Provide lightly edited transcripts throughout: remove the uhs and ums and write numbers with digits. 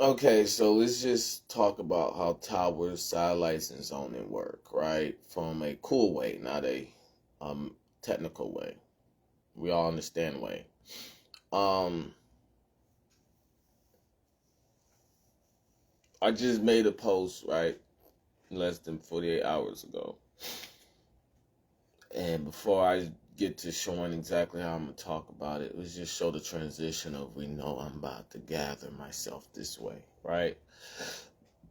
Okay, so let's just talk about how towers, satellites, and zoning work, right? From a cool way, not a um technical way. We all understand way. Um, I just made a post, right, less than 48 hours ago. And before I get to showing exactly how I'm gonna talk about it, let's just show the transition of we know I'm about to gather myself this way, right?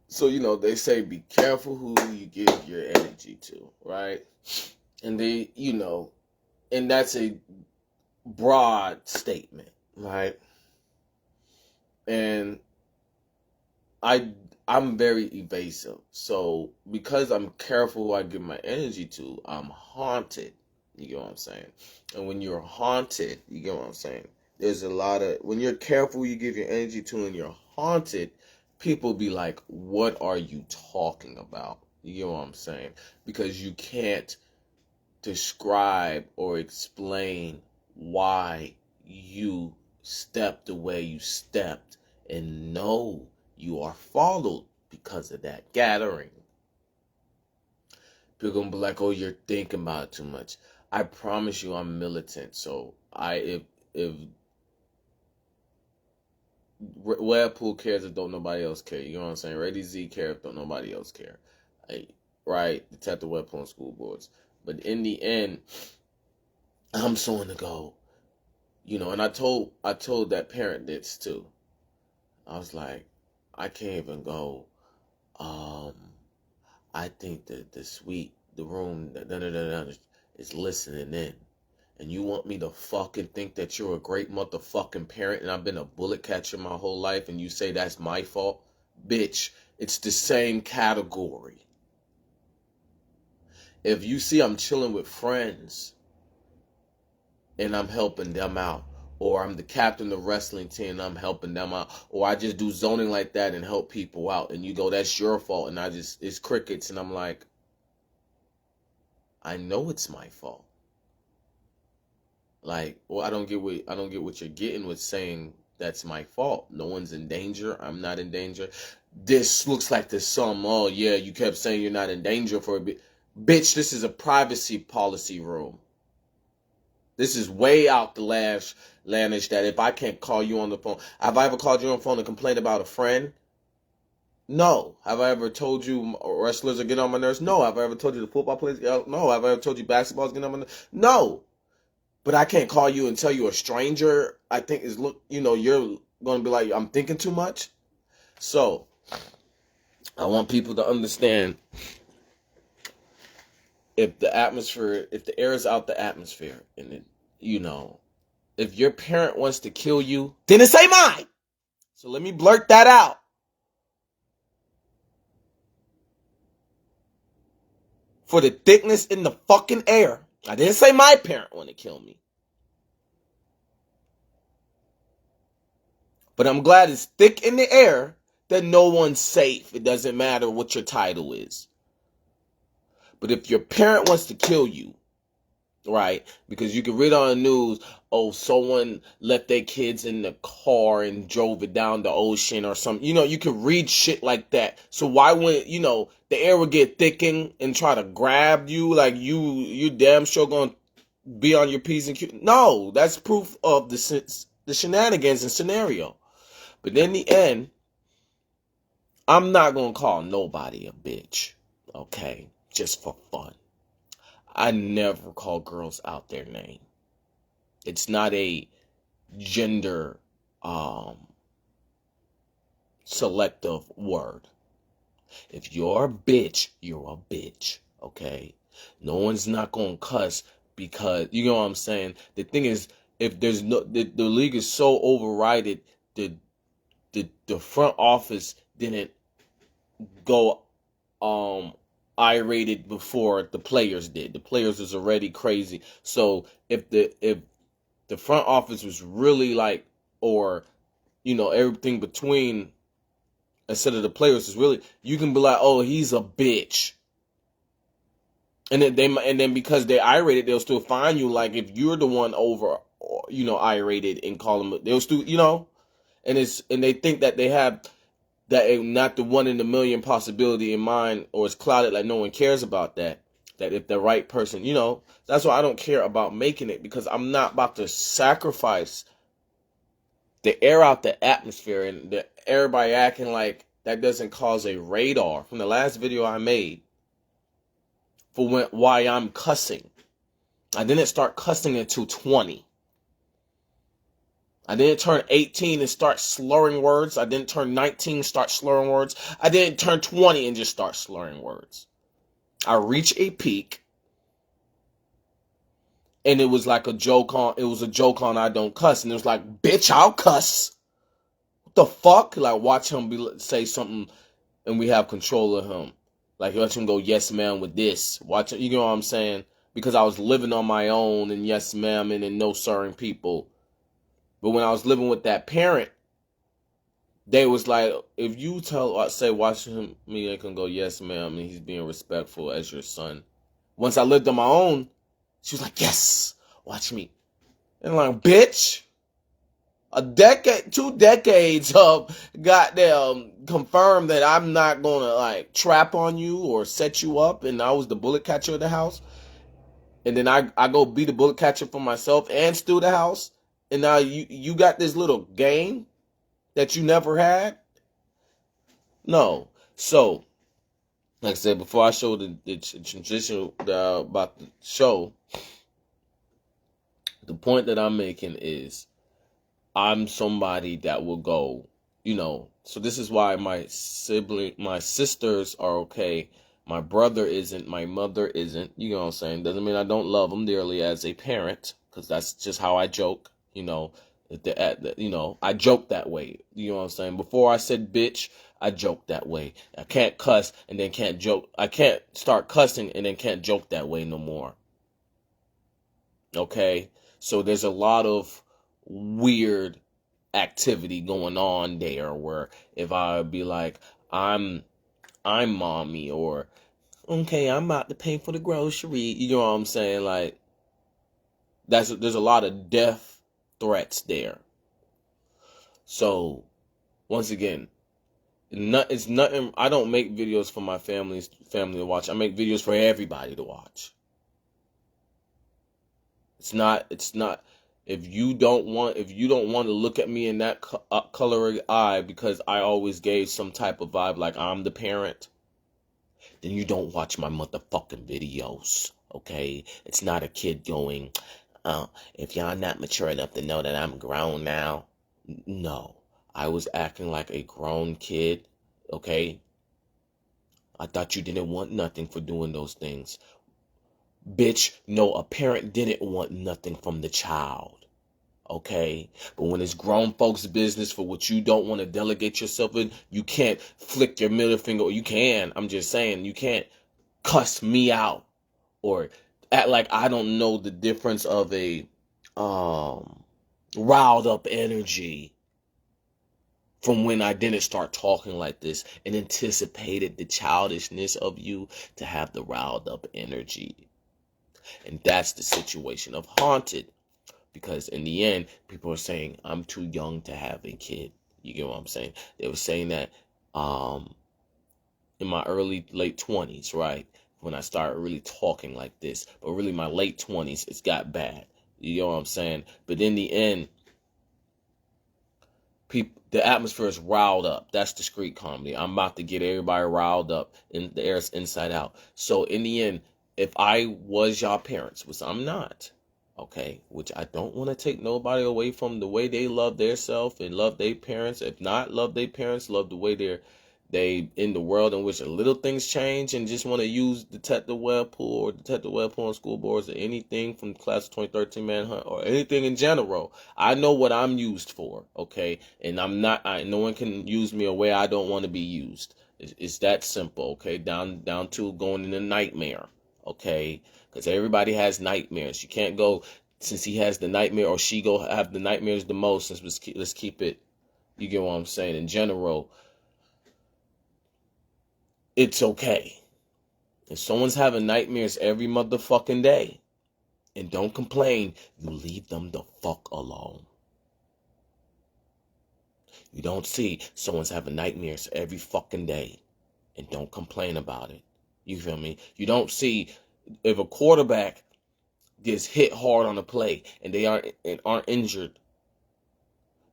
So, they say be careful who you give your energy to, right? And and that's a broad statement, right? And I I'm very evasive. So because I'm careful who I give my energy to, I'm haunted. You get what I'm saying? And when you're haunted, you get what I'm saying? There's a lot of when you're careful who you give your energy to and you're haunted, people be like, "What are you talking about?" You get what I'm saying? Because you can't describe or explain why you stepped the way you stepped and know you are followed because of that gathering. People gonna be like, "Oh, you're thinking about it too much." I promise you, I'm militant. So if Webpool cares if don't nobody else care, you know what I'm saying? Ready Z care if don't nobody else care, I, right? Detect the Webpool on school boards. But in the end, I'm someone to go. And I told that parent this too. I was like, I can't even go. Um, I think that the room, is listening in, and you want me to fucking think that you're a great motherfucking parent, and I've been a bullet catcher my whole life, and you say that's my fault, bitch. It's the same category. If you see I'm chilling with friends and I'm helping them out, or I'm the captain of the wrestling team and I'm helping them out, or I just do zoning like that and help people out, and you go, that's your fault, and it's crickets, and I'm like, I know it's my fault. Like, well, I don't get what you're getting with saying that's my fault. No one's in danger. I'm not in danger. This looks like there's some. Oh yeah, you kept saying you're not in danger for a bit. Bitch, this is a privacy policy room. This is way out the landish that if I can't call you on the phone, have I ever called you on the phone to complain about a friend? No. Have I ever told you wrestlers are getting on my nerves? No. Have I ever told you the football players? No. Have I ever told you basketball's getting on my nerves? No. But I can't call you and tell you a stranger, I think you're going to be like, I'm thinking too much. So I want people to understand if the air is out the atmosphere, and if your parent wants to kill you, then it's ain't mine. So let me blurt that out. For the thickness in the fucking air, I didn't say my parent want to kill me. But I'm glad it's thick in the air that no one's safe. It doesn't matter what your title is. But if your parent wants to kill you, right? Because you can read on the news, oh, someone left their kids in the car and drove it down the ocean or something. You can read shit like that. So why wouldn't, the air would get thickened and try to grab you like you damn sure gonna be on your P's and Q's? No, that's proof of the shenanigans and scenario. But in the end, I'm not gonna call nobody a bitch, okay? Just for fun. I never call girls out their name. It's not a gender selective word. If you're a bitch, you're a bitch, okay? No one's not gonna cuss because you know what I'm saying. The thing is, if there's no the league is so overridden, the front office didn't go irated before the players did. The players was already crazy. So if the front office was really like, or everything between, instead of the players is really, you can be like, oh, he's a bitch, and then because they irated, they'll still find you. Like if you're the one over, irated and call them, they'll still, and they think that they have that ain't not the 1 in a million possibility in mind, or it's clouded like no one cares about that. That if the right person, that's why I don't care about making it, because I'm not about to sacrifice the air out the atmosphere and everybody acting like that doesn't cause a radar. From the last video I made for why I'm cussing. I didn't start cussing until 20. I didn't turn 18 and start slurring words. I didn't turn 19 and start slurring words. I didn't turn 20 and just start slurring words. I reached a peak, and it was like a joke on I don't cuss. And it was like, bitch, I'll cuss. What the fuck? Like, watch him say something and we have control of him. Like, watch him go, yes, ma'am, with this. Watch him, you know what I'm saying? Because I was living on my own and yes, ma'am, and no sirring people. But when I was living with that parent, they was like, if you watch him, they can go, yes, ma'am, and he's being respectful as your son. Once I lived on my own, she was like, yes, watch me. And I'm like, bitch, 2 decades of goddamn confirmed that I'm not gonna like trap on you or set you up, and I was the bullet catcher of the house. And then I go be the bullet catcher for myself and steal the house. And now you got this little game that you never had? No. So, like I said, before I show the transition about the show, the point that I'm making is I'm somebody that will go, so this is why my sisters are okay. My brother isn't, my mother isn't, you know what I'm saying? Doesn't mean I don't love them dearly as a parent, because that's just how I joke, I joke that way, you know what I'm saying? Before I said bitch, I joke that way. I can't cuss and then can't joke. I can't start cussing and then can't joke that way no more. Okay? So there's a lot of weird activity going on there where if I would be like, I'm mommy, or okay, I'm about to pay for the grocery, you know what I'm saying? Like, there's a lot of death threats there. So once again, it's nothing. I don't make videos for my family to watch. I make videos for everybody to watch. It's not. If you don't want to look at me in that colored eye because I always gave some type of vibe like I'm the parent, then you don't watch my motherfucking videos, okay? It's not a kid going, if y'all not mature enough to know that I'm grown now. No, I was acting like a grown kid, okay? I thought you didn't want nothing for doing those things. Bitch, no, a parent didn't want nothing from the child. Okay, but when it's grown folks' business for what you don't want to delegate yourself in, you can't flick your middle finger, or you can. I'm just saying, you can't cuss me out or act like I don't know the difference of a riled up energy from when I didn't start talking like this and anticipated the childishness of you to have the riled up energy. And that's the situation of Haunted. Because in the end, people are saying, I'm too young to have a kid. You get what I'm saying? They were saying that in my late 20s, right? When I started really talking like this. But really my late 20s, it's got bad. You know what I'm saying? But in the end, the atmosphere is riled up. That's the street comedy. I'm about to get everybody riled up. And the air's inside out. So in the end, if I was y'all parents, which I'm not, okay, which I don't want to take nobody away from the way they love their self and love their parents. If not love their parents, love the way they in the world in which little things change and just want to use Detective Webpool or Detective Webpool on school boards or anything from class of 2013 Manhunt or anything in general. I know what I'm used for, okay? And no one can use me a way I don't want to be used. It's that simple, okay? Down to going in a nightmare, okay? Because everybody has nightmares. You can't go, since he has the nightmare or she go have the nightmares the most, let's keep it, you get what I'm saying, in general, it's okay. If someone's having nightmares every motherfucking day and don't complain, you leave them the fuck alone. You don't see someone's having nightmares every fucking day and don't complain about it. You feel me? You don't see if a quarterback gets hit hard on a play and they aren't injured,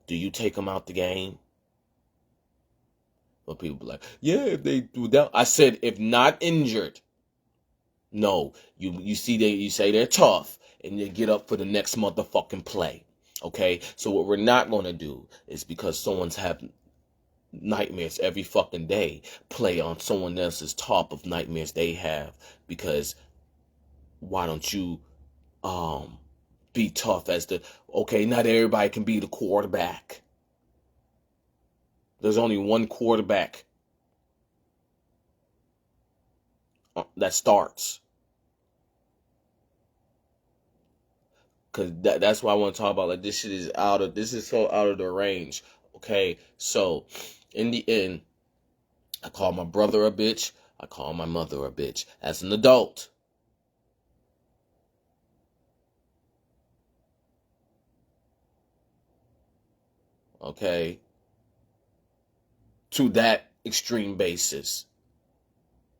do you take them out the game? Well, people be like, yeah, if they do that. I said, if not injured. No, you say they're tough and you get up for the next motherfucking play. Okay? So what we're not going to do is because someone's having nightmares every fucking day, play on someone else's top of nightmares they have, because why don't you be tough as the, okay, not everybody can be the quarterback. There's only one quarterback that starts. Cause that's why I want to talk about, like, this shit is so out of the range. Okay, so in the end, I call my brother a bitch. I call my mother a bitch as an adult. Okay, to that extreme basis.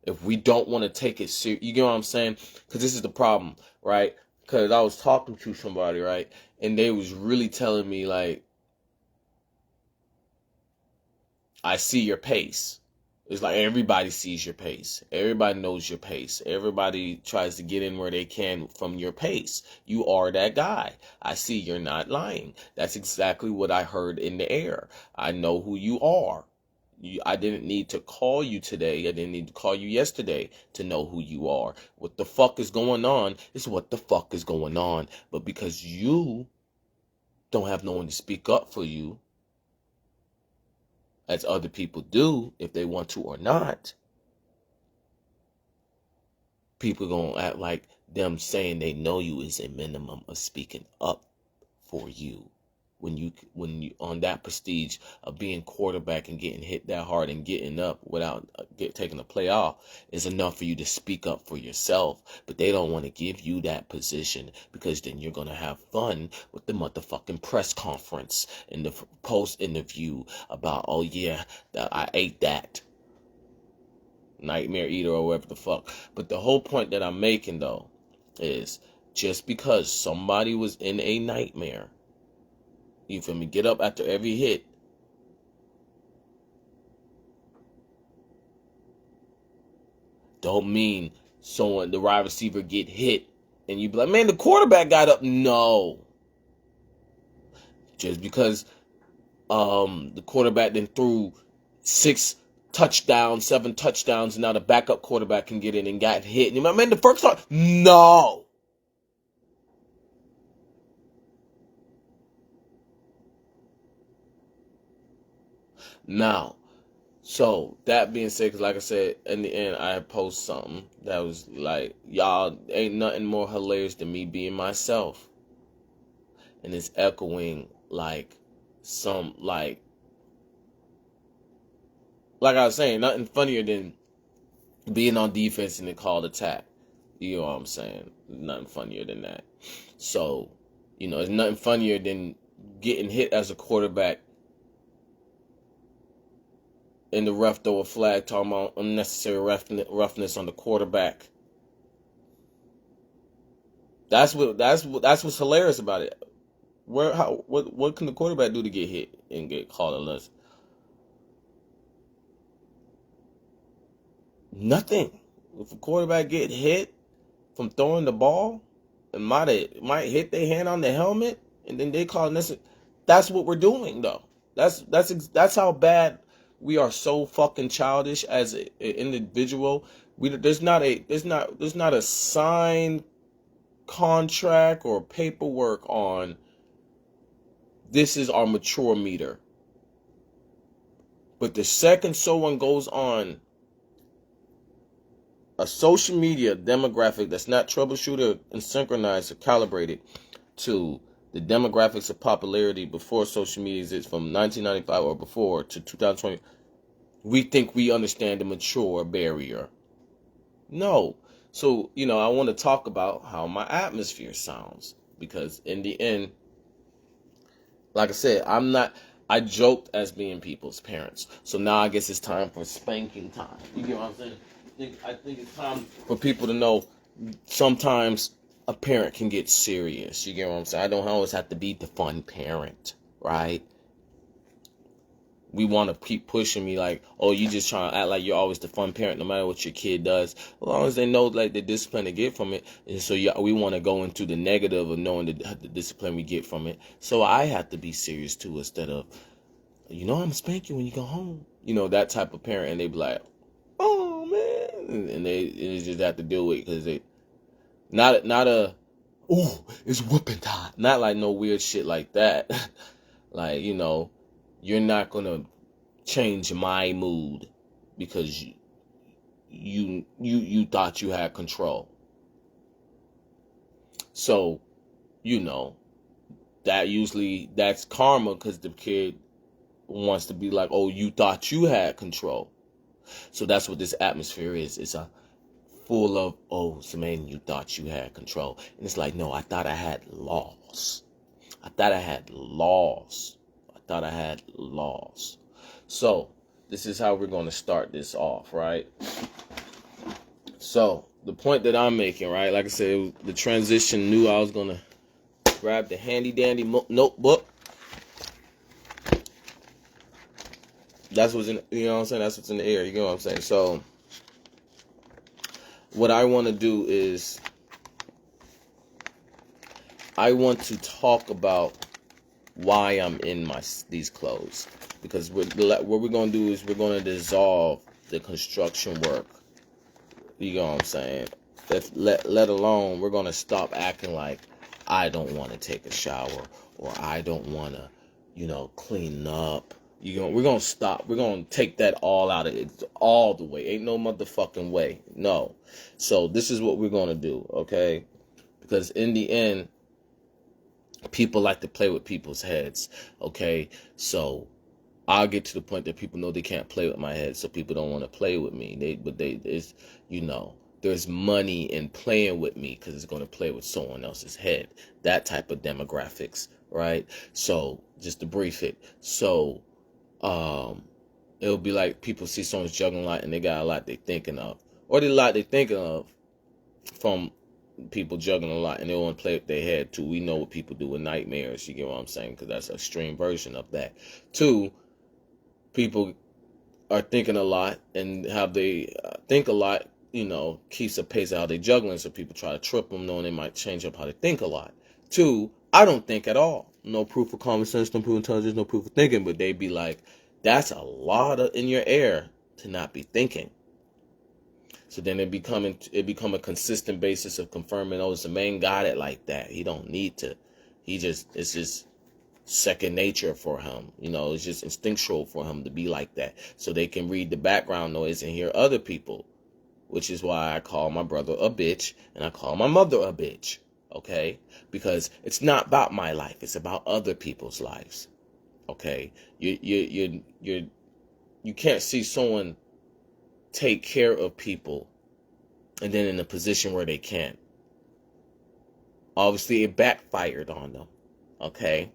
If we don't want to take it serious, you get what I'm saying? Because this is the problem, right? Because I was talking to somebody, right? And they was really telling me, like, I see your pace. It's like everybody sees your pace. Everybody knows your pace. Everybody tries to get in where they can from your pace. You are that guy. I see you're not lying. That's exactly what I heard in the air. I know who you are. I didn't need to call you today. I didn't need to call you yesterday to know who you are. What the fuck is going on is what the fuck is going on. But because you don't have no one to speak up for you, as other people do, if they want to or not, people gonna act like them saying they know you is a minimum of speaking up for you. When you on that prestige of being quarterback and getting hit that hard and getting up without taking a play off is enough for you to speak up for yourself. But they don't want to give you that position, because then you're gonna have fun with the motherfucking press conference and the post interview about, oh yeah, I ate that nightmare eater or whatever the fuck. But the whole point that I'm making though is, just because somebody was in a nightmare, you feel me, get up after every hit, don't mean the wide receiver get hit and you be like, man, the quarterback got up. No. Just because the quarterback then threw 7 touchdowns, and now the backup quarterback can get in and got hit. And you like, man, the first time. No. Now, so that being said, because like I said, in the end, I post something that was like, y'all ain't nothing more hilarious than me being myself. And it's echoing like some, like I was saying, nothing funnier than being on defense and then called attack. You know what I'm saying? Nothing funnier than that. So, it's nothing funnier than getting hit as a quarterback and the ref throw a flag talking about unnecessary roughness on the quarterback. That's what's hilarious about it. What can the quarterback do to get hit and get called a less? Nothing. If a quarterback get hit from throwing the ball and might hit their hand on the helmet and then they call this, that's what we're doing though. That's how bad we are. So fucking childish as an individual. There's not a signed contract or paperwork on this is our mature meter. But the second someone goes on a social media demographic that's not troubleshooted and synchronized or calibrated to the demographics of popularity before social media is from 1995 or before to 2020, we think we understand the mature barrier. No. So, I want to talk about how my atmosphere sounds, because in the end, like I said, I'm not, I joked as being people's parents. So now I guess it's time for spanking time. You get what I'm saying? I think it's time for people to know sometimes a parent can get serious. You get what I'm saying? I don't always have to be the fun parent, right? We want to keep pushing me like, oh, you just trying to act like you're always the fun parent no matter what your kid does. As long as they know like the discipline they get from it. And so we want to go into the negative of knowing the discipline we get from it. So I have to be serious too instead of, I'm going to spank you when you go home. That type of parent. And they be like, oh, man. And they just have to deal with it because they, not a, ooh, it's whooping time. Not like no weird shit like that. Like, you're not going to change my mood because you thought you had control. So, that's karma because the kid wants to be like, oh, you thought you had control. So that's what this atmosphere is. It's full of, oh, so man, you thought you had control. And it's like, no, I thought I had laws. So this is how we're going to start this off, right? So the point that I'm making, right? Like I said, the transition knew I was going to grab the handy dandy notebook. That's what's in, what I'm saying? That's what's in the air. You know what I'm saying? So what I want to do is I want to talk about why I'm in these clothes. Because what we're going to do is we're going to dissolve the construction work. You know what I'm saying? Let alone we're going to stop acting like I don't want to take a shower or I don't want to, clean up. We're going to stop. We're going to take that all out of it. All the way. Ain't no motherfucking way. No. So this is what we're going to do, okay? Because in the end, people like to play with people's heads, okay? So I'll get to the point that people know they can't play with my head, so people don't want to play with me. There's money in playing with me because it's going to play with someone else's head. That type of demographics, right? So just to brief it, so it'll be like people see someone's juggling a lot and they got a lot they thinking of, or the lot they thinking of from people juggling a lot, and they want to play with their head too. We know what people do with nightmares. You get what I'm saying? Because that's an extreme version of that. Two, people are thinking a lot, and how they think a lot, keeps a pace of how they juggling. So people try to trip them, knowing they might change up how they think a lot. Two, I don't think at all. No proof of common sense, no proof of intelligence, no proof of thinking. But they be like, that's a lot in your air to not be thinking. So then it become a consistent basis of confirming, oh, it's the man got it like that. He don't need to. It's just second nature for him. It's just instinctual for him to be like that. So they can read the background noise and hear other people, which is why I call my brother a bitch and I call my mother a bitch. Okay? Because it's not about my life. It's about other people's lives. Okay? You can't see someone take care of people and then in a position where they can't. Obviously it backfired on them. Okay?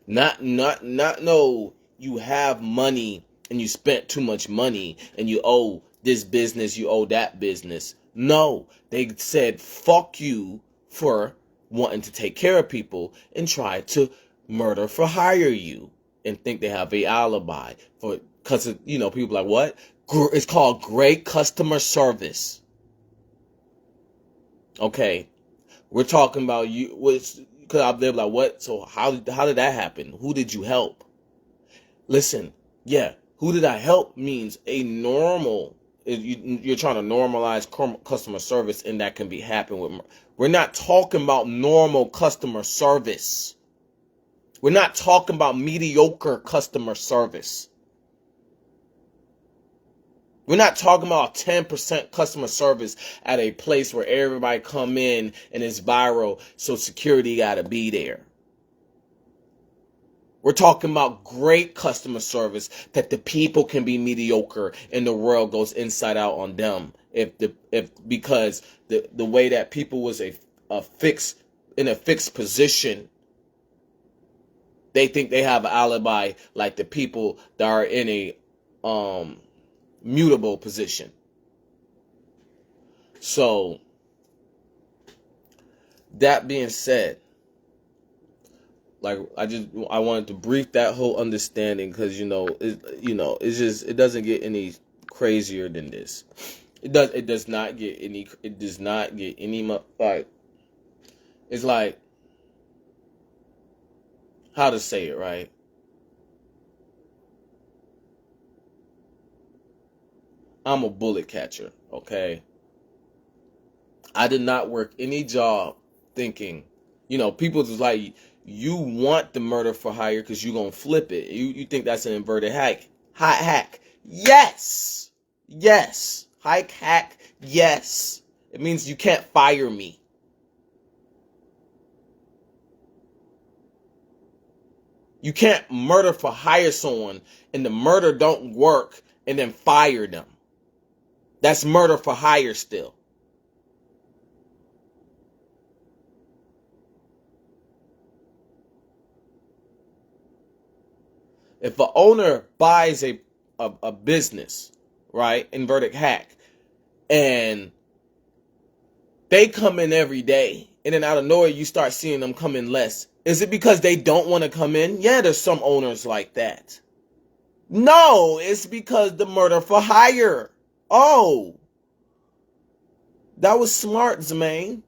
Not no, you have money and you spent too much money and you owe this business, you owe that business. No, they said fuck you for wanting to take care of people and try to murder for hire you and think they have a alibi for, because people like, what? It's called great customer service. Okay, we're talking about you. Because they're like, what? So how did that happen? Who did you help? Listen, yeah, who did I help means a normal. You're trying to normalize customer service, and that can happen with. We're not talking about normal customer service. We're not talking about mediocre customer service. We're not talking about 10% customer service at a place where everybody come in and it's viral, so security got to be there. We're talking about great customer service that the people can be mediocre and the world goes inside out on them. Because the way that people was in a fixed position They think they have an alibi like the people that are in a mutable position. So that being said, like I wanted to brief that whole understanding because it doesn't get any crazier than this. It does not get any like, it's like, how to say it right. I'm a bullet catcher, okay? I did not work any job thinking, people just like, you want the murder for hire because you're going to flip it. You think that's an inverted hack. Hack. Yes. Yes. Hack. Yes. It means you can't fire me. You can't murder for hire someone and the murder don't work and then fire them. That's murder for hire still. If an owner buys a business, right, inverted hack, and they come in every day, and then out of nowhere you start seeing them come in less, is it because they don't want to come in? Yeah, there's some owners like that. No, it's because the murder for hire. Oh, that was smart, Zemaine.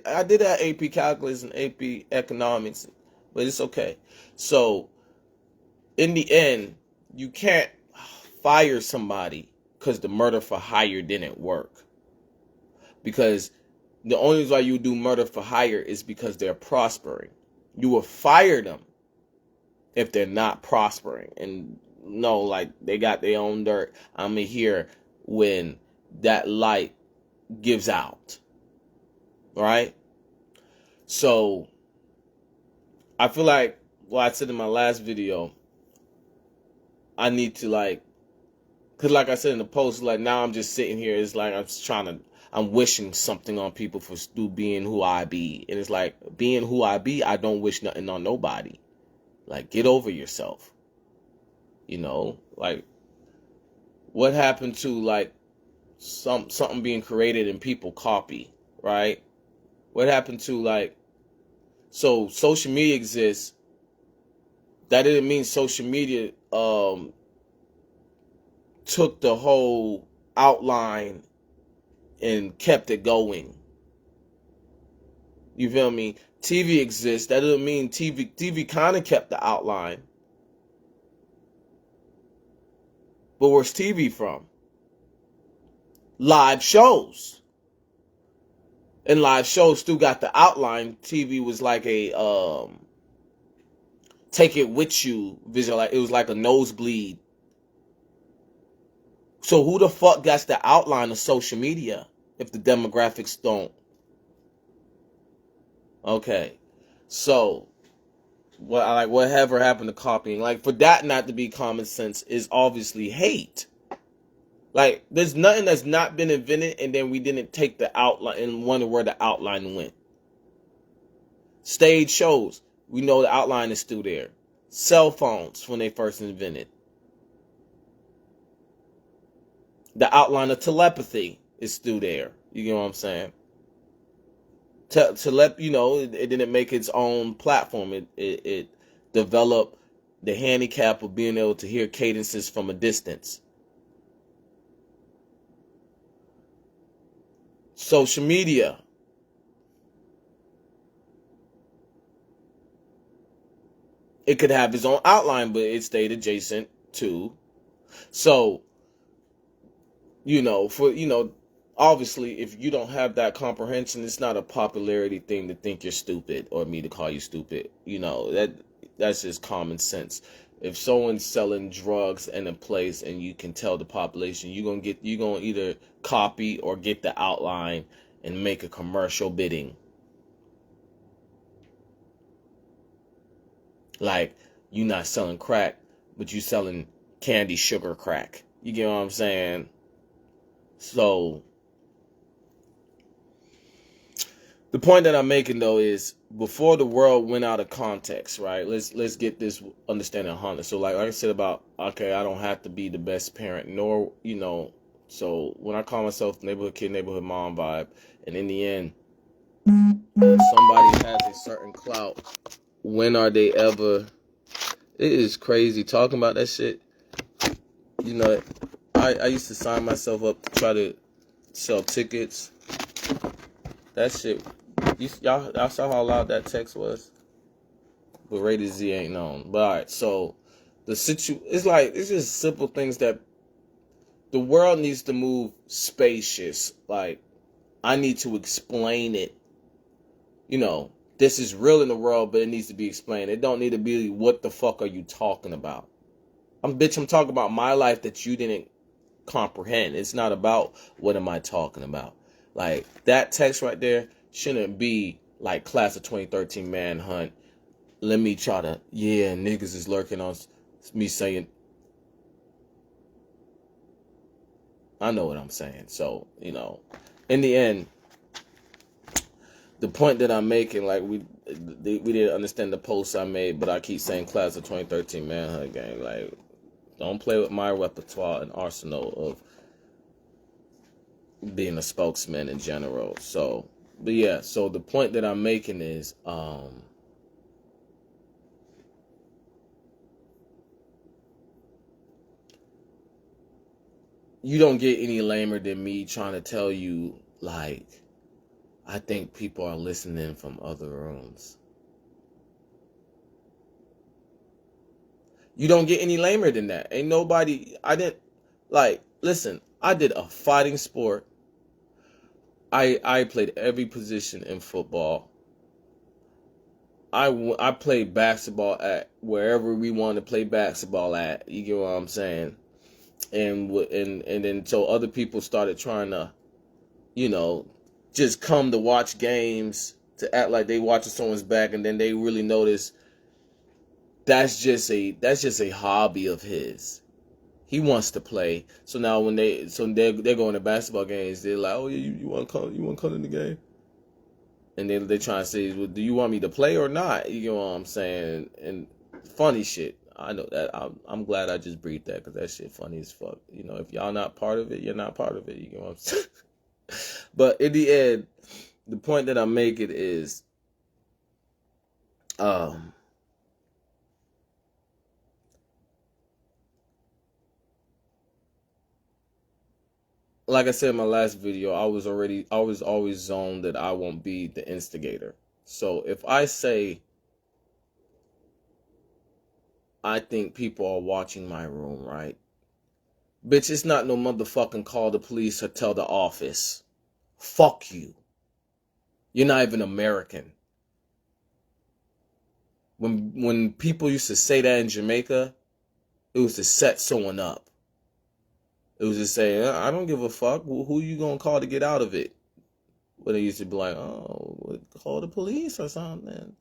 I did that AP calculus and AP economics, but it's okay. So in the end, you can't fire somebody because the murder for hire didn't work. Because the only reason why you do murder for hire is because they're prospering. You will fire them if they're not prospering. And no, like, they got their own dirt. I'm here when that light gives out. Right? So I feel like what I said in my last video, I need to, like, because like I said in the post, like, now I'm just sitting here, it's like I'm wishing something on people for being who I be. And it's like, being who I be, I don't wish nothing on nobody. Like, get over yourself. Like, what happened to, like, something being created and people copy, right? What happened to, like, so social media exists. That didn't mean social media took the whole outline and kept it going. You feel me? TV exists. That doesn't mean TV kind of kept the outline. But where's TV from? Live shows. And live shows still got the outline. TV was like a take it with you visual. Like, it was like a nosebleed. So who the fuck gets the outline of social media if the demographics don't? Okay. So whatever happened to copying? Like, for that not to be common sense is obviously hate. Like, there's nothing that's not been invented and then we didn't take the outline and wonder where the outline went. Stage shows, we know the outline is still there. Cell phones, when they first invented, the outline of telepathy is still there. You get what I'm saying? It didn't make its own platform. It developed the handicap of being able to hear cadences from a distance. Social media. It could have its own outline, but it stayed adjacent to. So, obviously, if you don't have that comprehension, it's not a popularity thing to think you're stupid or me to call you stupid. That's just common sense. If someone's selling drugs in a place and you can tell the population, you're gonna either copy or get the outline and make a commercial bidding. Like, you're not selling crack, but you selling candy sugar crack. You get what I'm saying? So the point that I'm making, though, is before the world went out of context, right? Let's get this understanding Honda. So like I said about, okay, I don't have to be the best parent, nor, so when I call myself neighborhood kid, neighborhood mom vibe, and in the end, when somebody has a certain clout, when are they ever? It is crazy talking about that shit. I used to sign myself up to try to sell tickets. That shit, y'all saw how loud that text was? But rated Z ain't known. But alright, so it's just simple things that the world needs to move spacious. Like, I need to explain it. This is real in the world, but it needs to be explained. It don't need to be, what the fuck are you talking about? I'm talking about my life that you didn't comprehend. It's not about what am I talking about. Like, that text right there shouldn't be like class of 2013 manhunt. Let me try to, niggas is lurking on me saying, I know what I'm saying. So, in the end, the point that I'm making, like, we didn't understand the post I made, but I keep saying class of 2013 manhunt gang. Like, don't play with my repertoire and arsenal of being a spokesman in general. So, but yeah, so the point that I'm making is, you don't get any lamer than me trying to tell you, like, I think people are listening from other rooms. You don't get any lamer than that. Ain't nobody, listen, I did a fighting sport. I played every position in football. I played basketball at wherever we wanted to play basketball at. You get what I'm saying? And then so other people started trying to, just come to watch games, to act like they watching someone's back, and then they really notice that's just a hobby of his. He wants to play. So now when they're going to basketball games, they're like, oh yeah, you want to come in the game? And they try to say, well, do you want me to play or not? You know what I'm saying? And funny shit. I know that. I'm glad I just breathed that, because that shit funny as fuck. If y'all not part of it, you're not part of it. You know what I'm saying? But in the end, the point that I'm making is, like I said in my last video, I was always zoned that I won't be the instigator. So if I say I think people are watching my room, right? Bitch, it's not no motherfucking call the police or tell the office. Fuck you. You're not even American. When people used to say that in Jamaica, it was to set someone up. It was to say, I don't give a fuck. Who you gonna call to get out of it? But they used to be like, oh, call the police or something.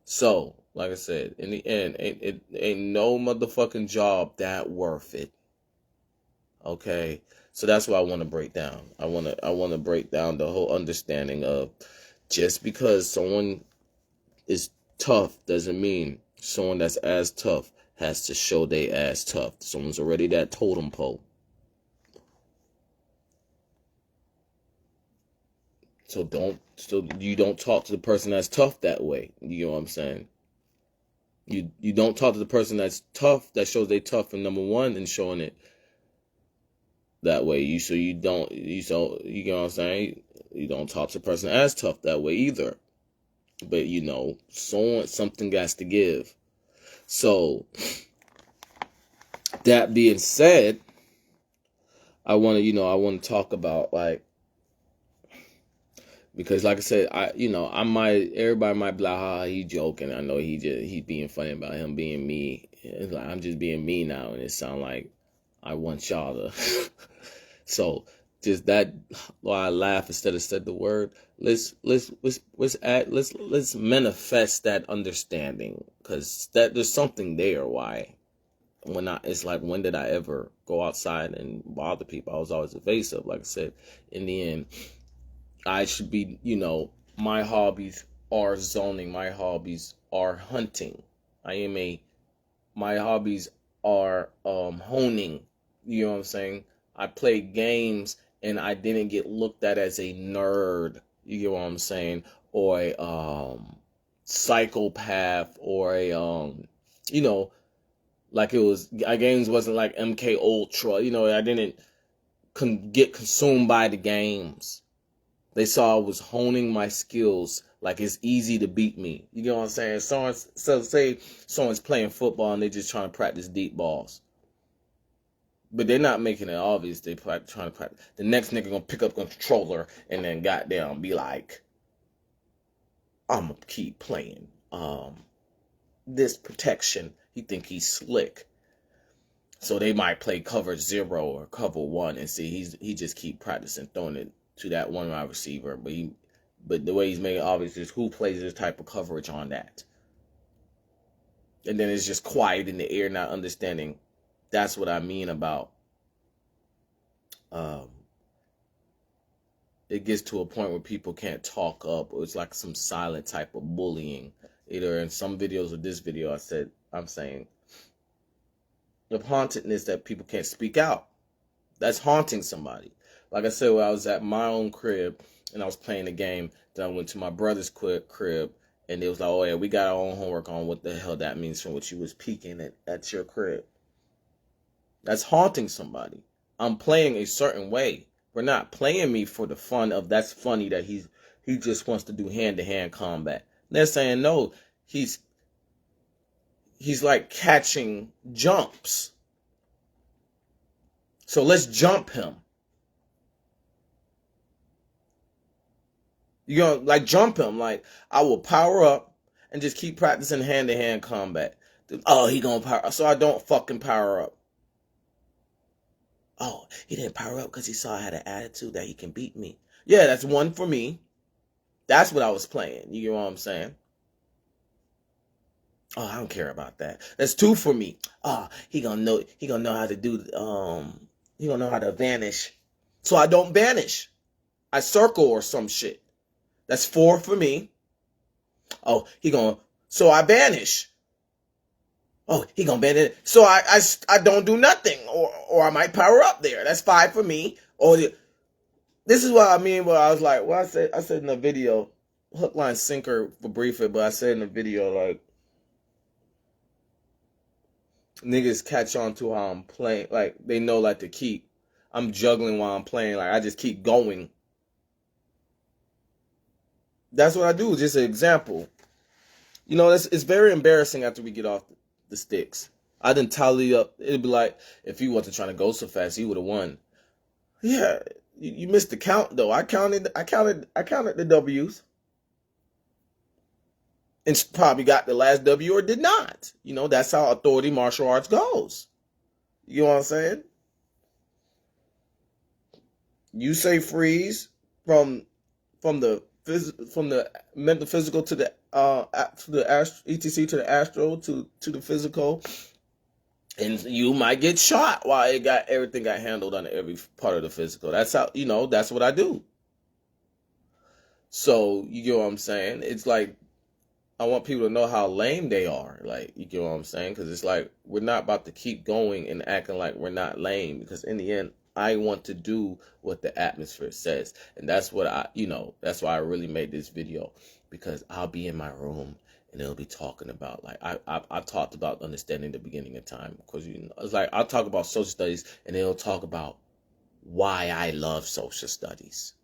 So, like I said, in the end, it ain't no motherfucking job that worth it. Okay? So that's what I want to break down. I want to break down the whole understanding of, just because someone is tough doesn't mean someone that's as tough has to show they as tough. Someone's already that totem pole. So you don't talk to the person that's tough that way. You know what I'm saying? You don't talk to the person that's tough, that shows they tough in number one, and showing it that way. You know what I'm saying? You don't talk to the person as tough that way either. But something got to give. So that being said, I want to talk about, like, because like I said, everybody might be like, he joking. I know he's being funny about him being me. It's like, I'm just being me now, and it sounds like I want y'all to. So just that, why I laugh instead of said the word. Let's manifest that understanding, because there's something there. Why? It's like, when did I ever go outside and bother people? I was always evasive. Like I said, in the end, I should be, my hobbies are zoning. My hobbies are hunting. I am a my hobbies are honing. You know what I'm saying? I play games and I didn't get looked at as a nerd. You get what I'm saying? Or a psychopath or a you know, like it was our games wasn't like MK Ultra. I didn't get consumed by the games. They saw I was honing my skills. Like it's easy to beat me. You get what I'm saying? Say someone's playing football and they just trying to practice deep balls. But they're not making it obvious they trying to practice. The next nigga gonna pick up the controller and then goddamn be like, I'm gonna keep playing. This protection. He think he's slick. So they might play cover 0 or cover 1 and see he just keep practicing throwing it to that one wide receiver. But the way he's making it obvious is who plays this type of coverage on that. And then it's just quiet in the air, not understanding. That's what I mean about it gets to a point where people can't talk up, or it's like some silent type of bullying. Either in some videos or this video I'm saying the hauntedness that people can't speak out. That's haunting somebody. Like I said, when I was at my own crib and I was playing a game, then I went to my brother's crib and it was like, oh yeah, we got our own homework on what the hell that means from what you was peeking at your crib. That's haunting somebody. I'm playing a certain way. We're not playing me for the fun of that's funny that he just wants to do hand-to-hand combat. They're saying no, he's like catching jumps. So let's jump him. You're gonna like jump him. Like I will power up and just keep practicing hand-to-hand combat. Oh, he gonna power, so I don't fucking power up. Oh, he didn't power up because he saw I had an attitude that he can beat me. Yeah, that's 1 for me. That's what I was playing. You get what I'm saying? Oh, I don't care about that. That's 2 for me. Oh, he gonna know how to do he gonna know how to vanish. So I don't vanish. I circle or some shit. That's 4 for me. Oh, so I vanish. Oh, he gonna banish. So I don't do nothing, or I might power up there. That's 5 for me. This is what I mean. But I was like, well, I said in the video, hook, line, sinker for briefer. But I said in the video, like, niggas catch on to how I'm playing. Like they know, like I'm juggling while I'm playing. Like I just keep going. That's what I do. Just an example. It's very embarrassing after we get off the sticks. I didn't tally up. It'd be like if he wasn't trying to go so fast, he would have won. Yeah, you missed the count though. I counted the W's, and probably got the last W or did not. That's how authority martial arts goes. You know what I'm saying? You say freeze from the mental physical to the etc to the astral to the physical, and you might get shot while everything got handled on every part of the physical. That's how that's what I do. So you get what I'm saying? It's like I want people to know how lame they are. Like you get what I'm saying? Because it's like we're not about to keep going and acting like we're not lame. Because in the end, I want to do what the atmosphere says. And that's what that's why I really made this video. Because I'll be in my room and it'll be talking about, like, I talked about understanding the beginning of time. Because, it's like, I'll talk about social studies and it'll talk about why I love social studies.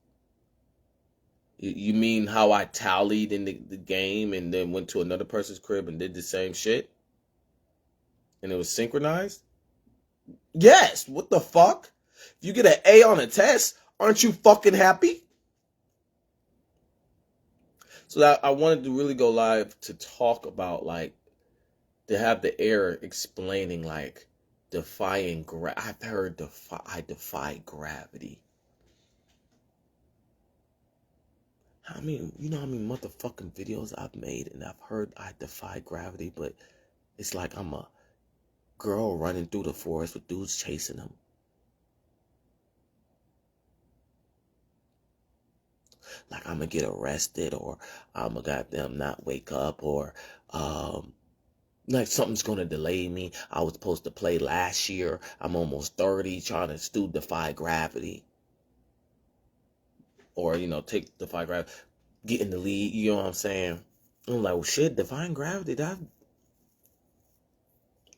You mean how I tallied in the game and then went to another person's crib and did the same shit? And it was synchronized? Yes, what the fuck? If you get an A on a test, aren't you fucking happy? So that I wanted to really go live to talk about, like, to have the air explaining, like, defying I've heard I defy gravity. How many motherfucking videos I've made and I've heard I defy gravity, but it's like I'm a girl running through the forest with dudes chasing them. like I'm gonna get arrested, or I'm gonna goddamn not wake up, or like something's gonna delay me. I was supposed to play last year. I'm almost 30, trying to still defy gravity, or take defy gravity, get in the lead. You know what I'm saying? I'm like, well, shit, defying gravity. That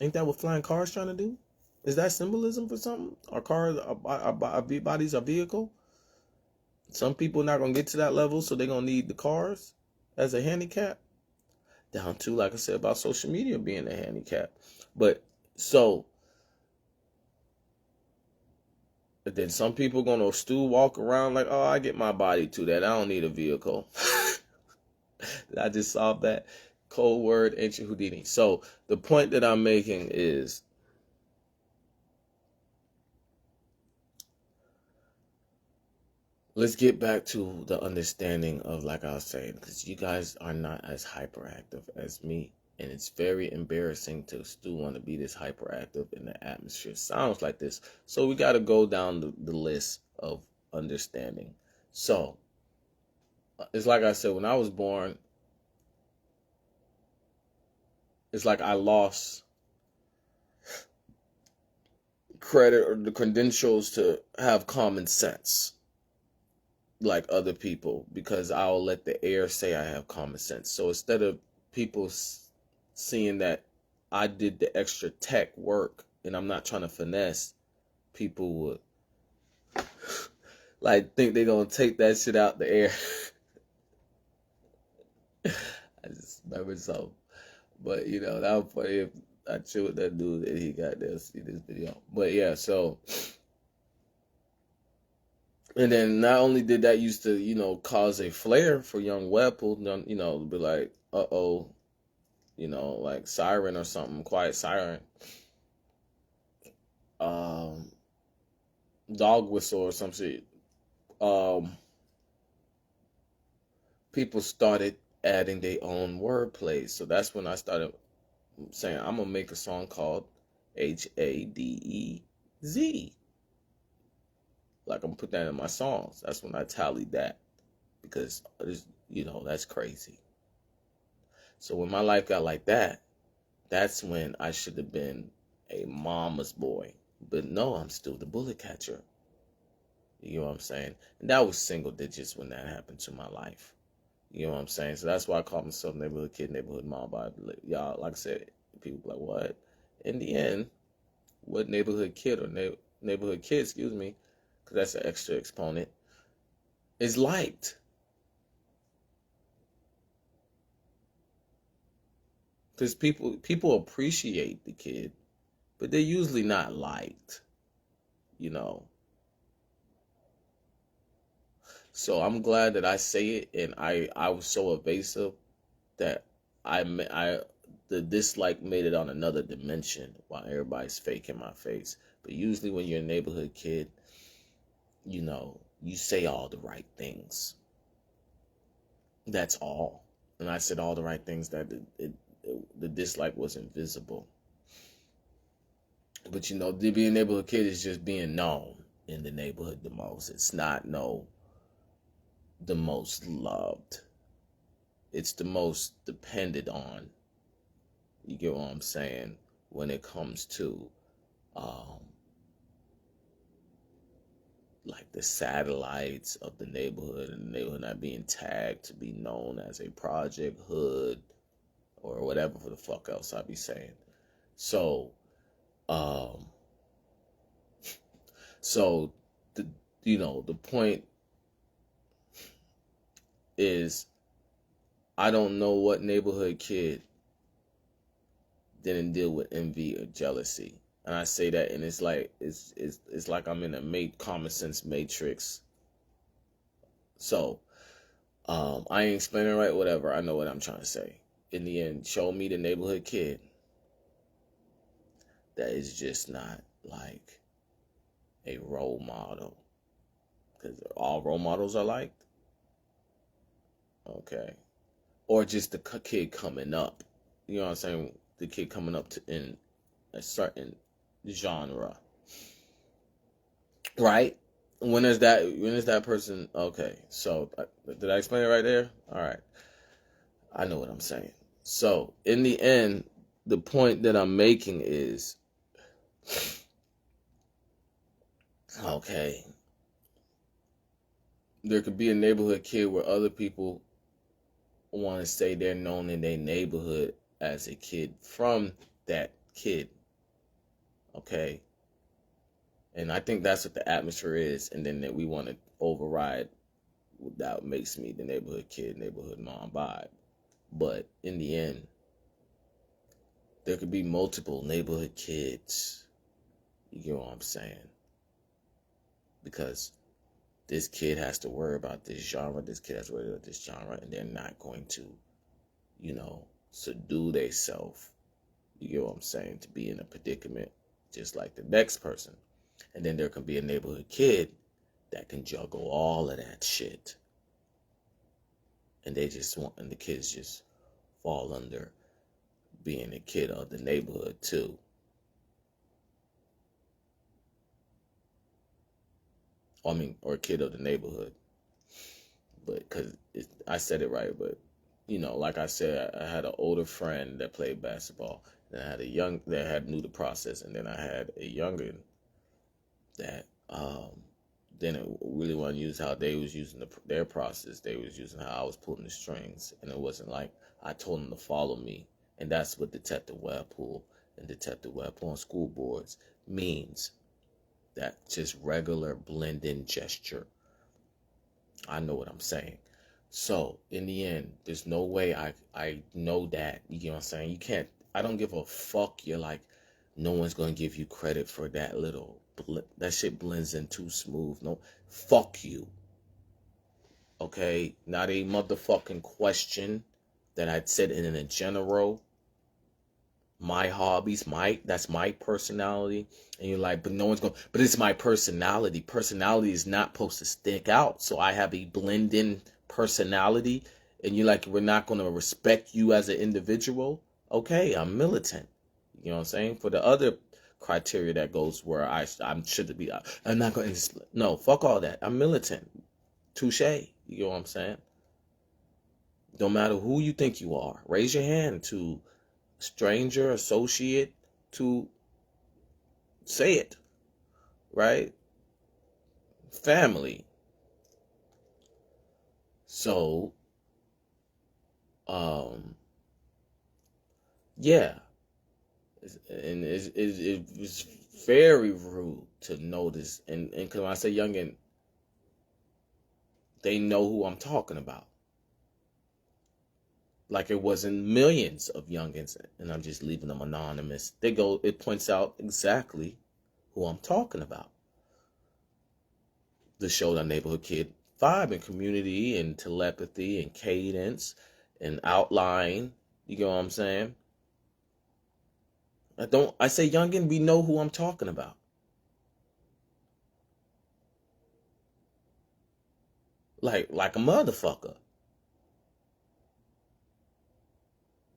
ain't that what flying cars trying to do? Is that symbolism for something? Our cars, our bodies, our vehicle. Some people not gonna get to that level, so they're gonna need the cars as a handicap. Down to, like I said, about social media being a handicap. But so then some people gonna still walk around like, oh, I get my body to that. I don't need a vehicle. I just solved that cold word, ancient Houdini. So the point that I'm making is, let's get back to the understanding of, like I was saying, because you guys are not as hyperactive as me. And it's very embarrassing to still want to be this hyperactive, and the atmosphere sounds like this. So we got to go down the list of understanding. So it's like I said, when I was born, it's like I lost credit or the credentials to have common sense like other people, because I'll let the air say I have common sense. So instead of people seeing that I did the extra tech work and I'm not trying to finesse, people would like think they're gonna take that shit out the air. I just remember something. But that was funny. If I chill with that dude and he got there see this video. But yeah, so, and then not only did that used to, cause a flare for young Webpoolz, be like, uh-oh, like siren or something, quiet siren. Dog whistle or some shit. People started adding their own wordplay. So that's when I started saying, I'm going to make a song called Hadez. Like, I'm going to put that in my songs. That's when I tallied that. Because, that's crazy. So when my life got like that, that's when I should have been a mama's boy. But no, I'm still the bullet catcher. You know what I'm saying? And that was single digits when that happened to my life. You know what I'm saying? So that's why I call myself neighborhood kid, neighborhood mom. But y'all, like I said, people be like, what? In the end, what neighborhood kid or neighborhood kid, excuse me, because that's an extra exponent, is liked. Because people appreciate the kid, but they're usually not liked, So I'm glad that I say it, and I was so evasive that the dislike made it on another dimension while everybody's faking my face. But usually when you're a neighborhood kid, you say all the right things. That's all. And I said all the right things that the dislike was invisible. But to be a neighborhood kid is just being known in the neighborhood the most. It's not the most loved. It's the most depended on. You get what I'm saying? When it comes to like the satellites of the neighborhood, and the neighborhood not being tagged to be known as a project hood or whatever for the fuck else I be saying. So the point is, I don't know what neighborhood kid didn't deal with envy or jealousy. And I say that, and it's like I'm in a common sense matrix. So I ain't explaining right, whatever. I know what I'm trying to say. In the end, show me the neighborhood kid that is just not like a role model, because all role models are liked. Okay. Or just the kid coming up. You know what I'm saying? The kid coming up in a certain genre. Right? When is that person? Okay, so did I explain it right there? All right, I know what I'm saying. So in the end, the point that I'm making is, okay, there could be a neighborhood kid where other people want to say they're known in their neighborhood as a kid from that kid. Okay, and I think that's what the atmosphere is, and then that we want to override that makes me the neighborhood kid, neighborhood mom vibe. But in the end, there could be multiple neighborhood kids. You get what I'm saying? Because this kid has to worry about this genre, this kid has to worry about this genre, and they're not going to, subdue themselves. You get what I'm saying? To be in a predicament just like the next person. And then there can be a neighborhood kid that can juggle all of that shit. And the kids just fall under being a kid of the neighborhood too. Or a kid of the neighborhood. But because I said it right, but like I said, I had an older friend that played basketball. Then I had a young that had knew the process, and then I had a younger that didn't really want to use how they was using their process. They was using how I was pulling the strings, and it wasn't like I told them to follow me. And that's what Detective Webpool and Detective Webpool on school boards means. That just regular blend-in gesture. I know what I'm saying. So in the end, there's no way I know that. You know what I'm saying? You can't. I don't give a fuck. You're like, no one's gonna give you credit for that little. That shit blends in too smooth. No, fuck you. Okay, not a motherfucking question that I'd said in a general. My hobbies, that's my personality. And you're like, but no one's going, but it's my personality. Personality is not supposed to stick out. So I have a blend-in personality. And you're like, we're not going to respect you as an individual. Okay, I'm militant. You know what I'm saying? For the other criteria that goes where I'm should be, I'm not going to, no, fuck all that. I'm militant. Touche. You know what I'm saying? No matter who you think you are, raise your hand to stranger, associate, to say it, right? Family. So, yeah. And it was very rude to notice. And because when I say youngin, they know who I'm talking about. Like it wasn't millions of youngins, and I'm just leaving them anonymous. It points out exactly who I'm talking about. The show, The Neighborhood Kid vibe and community and telepathy and cadence and outline. You get what I'm saying? I say youngin, we know who I'm talking about. Like a motherfucker.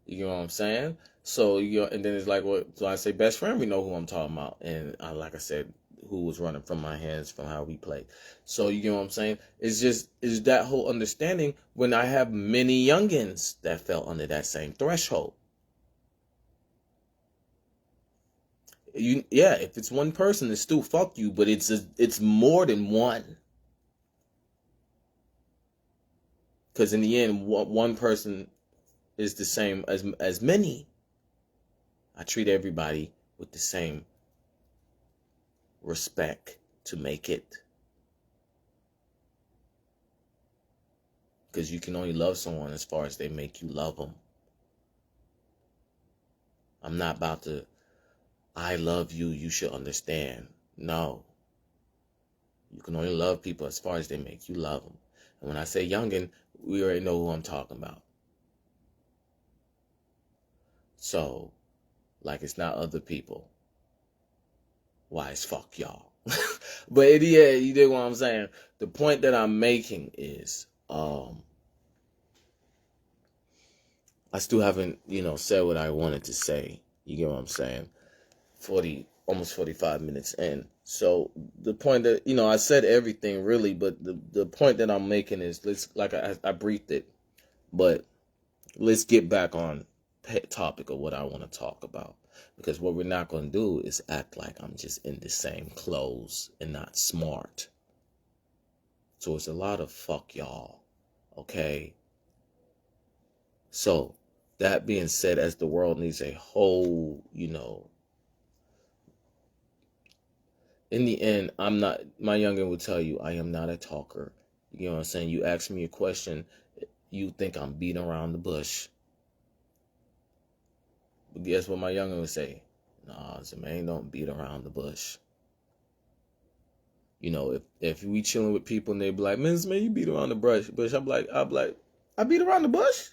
You know what I'm saying? So and then it's like, so I say best friend, we know who I'm talking about, and like I said, who was running from my hands from how we played. So you know what I'm saying? It's that whole understanding when I have many youngins that fell under that same threshold. If it's one person, it's still fuck you, but it's more than one. Because in the end, one person is the same as many. I treat everybody with the same respect to make it. Because you can only love someone as far as they make you love them. I'm not about to, I love you, you should understand. No. You can only love people as far as they make you love them. And when I say youngin, we already know who I'm talking about. So, like it's not other people. Why it's fuck y'all. But yeah, you dig what I'm saying? The point that I'm making is, I still haven't, said what I wanted to say. You get what I'm saying? For the almost 45 minutes in. So the point that, I said everything really, but the point that I'm making is, I briefed it, but let's get back on topic of what I want to talk about. Because what we're not going to do is act like I'm just in the same clothes and not smart. So it's a lot of fuck y'all. Okay? So, that being said, as the world needs a whole, in the end, my youngin will tell you, I am not a talker. You know what I'm saying? You ask me a question, you think I'm beating around the bush. But guess what my youngin would say? Nah, Jermaine don't beat around the bush. If we chilling with people and they be like, man, you beat around the bush. I'm like, I beat around the bush?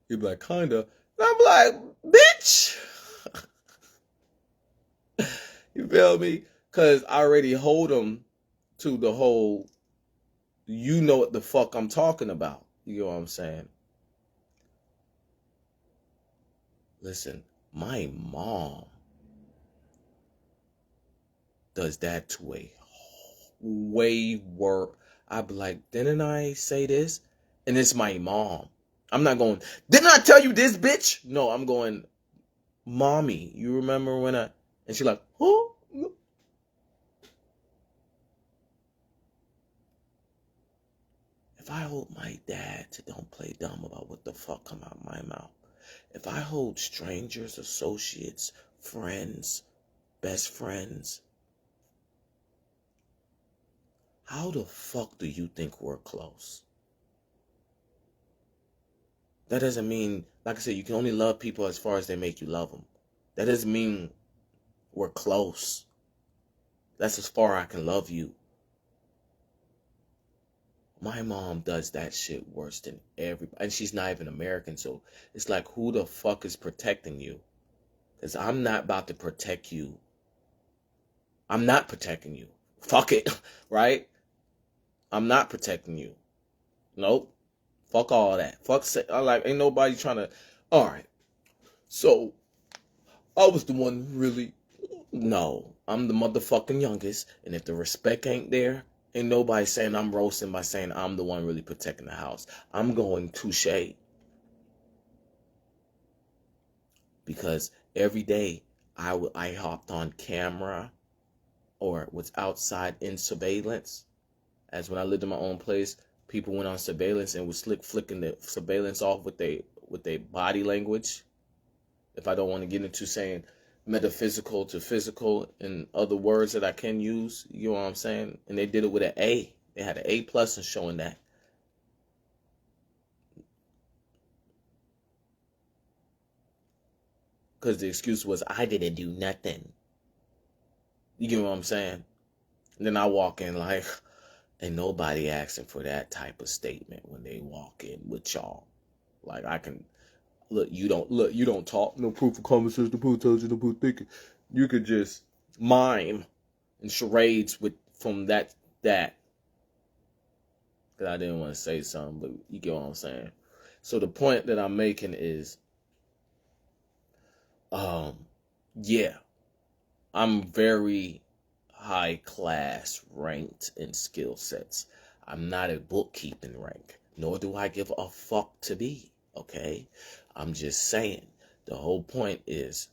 He'd be like, kinda. And I'm like, bitch! You feel me? Because I already hold them to the whole, you know what the fuck I'm talking about. You know what I'm saying? Listen, my mom does that to a way worse. I'd be like, didn't I say this? And it's my mom. I'm not going, didn't I tell you this, bitch? No, I'm going, mommy, you remember when and she's like, huh? If I hold my dad to don't play dumb about what the fuck come out of my mouth, if I hold strangers, associates, friends, best friends, how the fuck do you think we're close? That doesn't mean, like I said, you can only love people as far as they make you love them. That doesn't mean we're close. That's as far I can love you. My mom does that shit worse than everybody. And she's not even American, so it's like, who the fuck is protecting you? Because I'm not about to protect you. I'm not protecting you. Fuck it, right? I'm not protecting you. Nope. Fuck all that. Ain't nobody trying to. All right. So, I was the one really. No, I'm the motherfucking youngest. And if the respect ain't there, ain't nobody saying I'm roasting by saying I'm the one really protecting the house. I'm going touche. Because every day I hopped on camera or was outside in surveillance. As when I lived in my own place, people went on surveillance and was flicking the surveillance off with their body language. If I don't want to get into saying metaphysical to physical and other words that I can use, you know what I'm saying? And they did it with an A. They had an A+ in showing that. Because the excuse was, I didn't do nothing. You get what I'm saying? And then I walk in like, ain't nobody asking for that type of statement when they walk in with y'all. Like, I can, you don't talk, no proof of conversation, no proof of intelligence, no proof of thinking. You could just mime and charades from that. Because I didn't want to say something, but you get what I'm saying. So the point that I'm making is, yeah, I'm very high class ranked in skill sets. I'm not a bookkeeping rank, nor do I give a fuck to be. Okay, I'm just saying. The whole point is,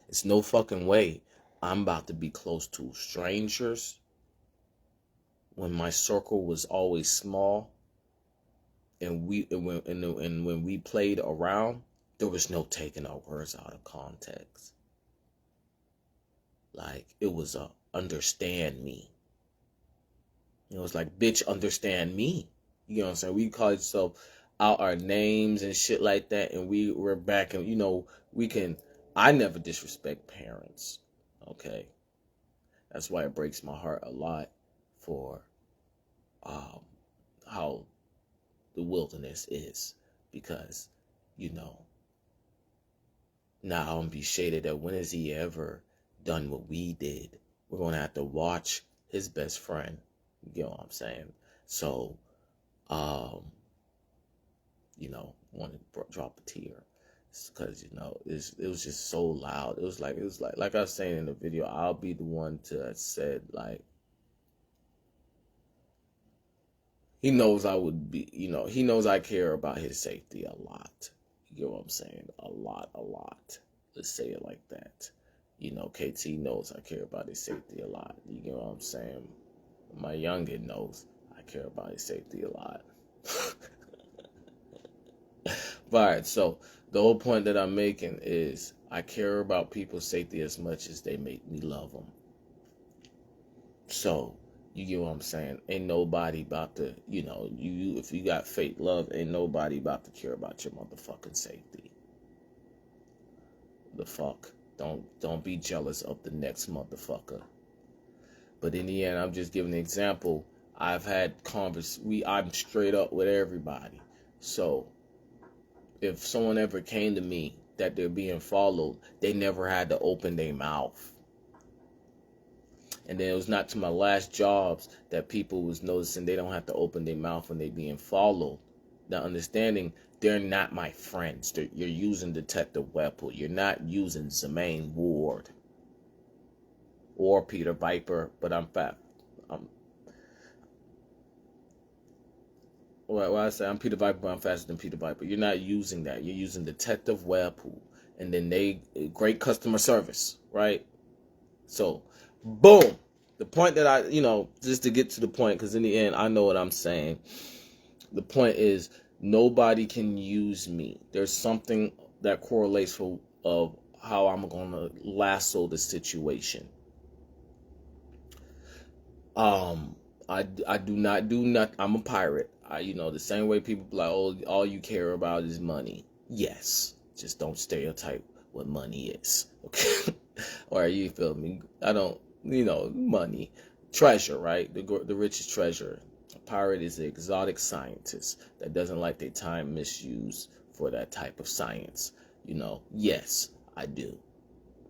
it's no fucking way I'm about to be close to strangers when my circle was always small, and when we played around, there was no taking our words out of context. Like, it was a understand me. It was like, bitch, understand me. You know what I'm saying? We call ourselves out our names and shit like that, and we're back, and I never disrespect parents. Okay, that's why it breaks my heart a lot for how the wilderness is, because now I'm gonna be shaded that when has he ever done what we did? We're gonna have to watch his best friend. You know what I'm saying? So, want to drop a tear. because it was just so loud. It was like I was saying in the video. I'll be the one to have said, like, he knows I would be, he knows I care about his safety a lot. You get what I'm saying? A lot. Let's say it like that. KT knows I care about his safety a lot. You get what I'm saying? My youngin knows I care about his safety a lot. But all right, so the whole point that I'm making is I care about people's safety as much as they make me love them. So, you get what I'm saying? Ain't nobody about to, if you got fake love, ain't nobody about to care about your motherfucking safety. The fuck? Don't be jealous of the next motherfucker. But in the end, I'm just giving an example. I've had I'm straight up with everybody. So, if someone ever came to me that they're being followed, they never had to open their mouth. And then it was not to my last jobs that people was noticing they don't have to open their mouth when they being followed. Now, understanding they're not my friends. You're using Detective Webpoolz. You're not using Zemaine Ward or Peter Viper. But I'm Peter Viper, but I'm faster than Peter Viper. You're not using that. You're using Detective Webpoolz. And then great customer service, right? So, boom. The point that just to get to the point, because in the end, I know what I'm saying. The point is, nobody can use me. There's something that correlates of how I'm going to lasso the situation. I do not do nothing. I'm a pirate. The same way people be like, oh, all you care about is money. Yes, just don't stereotype what money is. Okay, or you feel me? I don't. Money, treasure, right? The richest treasure. A pirate is an exotic scientist that doesn't like their time misused for that type of science. Yes, I do.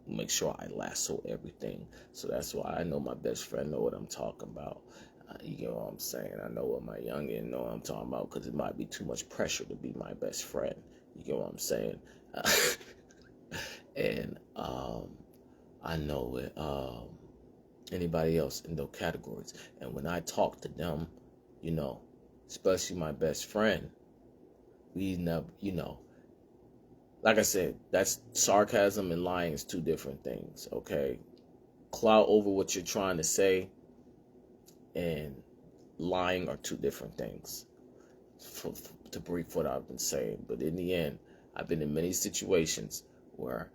Make sure I lasso everything. So that's why I know my best friend know what I'm talking about. You get what I'm saying? I know what my youngin know what I'm talking about, because it might be too much pressure to be my best friend. You get what I'm saying? And I know it. Anybody else in those categories. And when I talk to them, especially my best friend, we never, like I said, that's sarcasm and lying is two different things, okay? Clout over what you're trying to say and lying are two different things, to brief what I've been saying. But in the end, I've been in many situations where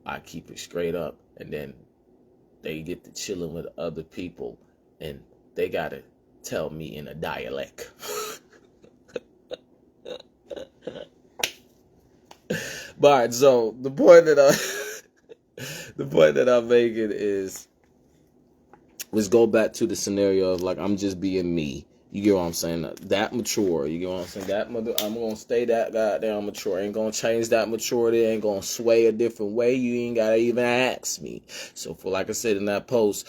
I keep it straight up, and then they get to chilling with other people, and they gotta tell me in a dialect. But all right, so the point that I'm making is, let's go back to the scenario of, like, I'm just being me. You get what I'm saying? That mature. You get what I'm saying? I'm gonna stay that goddamn mature. Ain't gonna change that maturity. Ain't gonna sway a different way. You ain't gotta even ask me. So like I said in that post,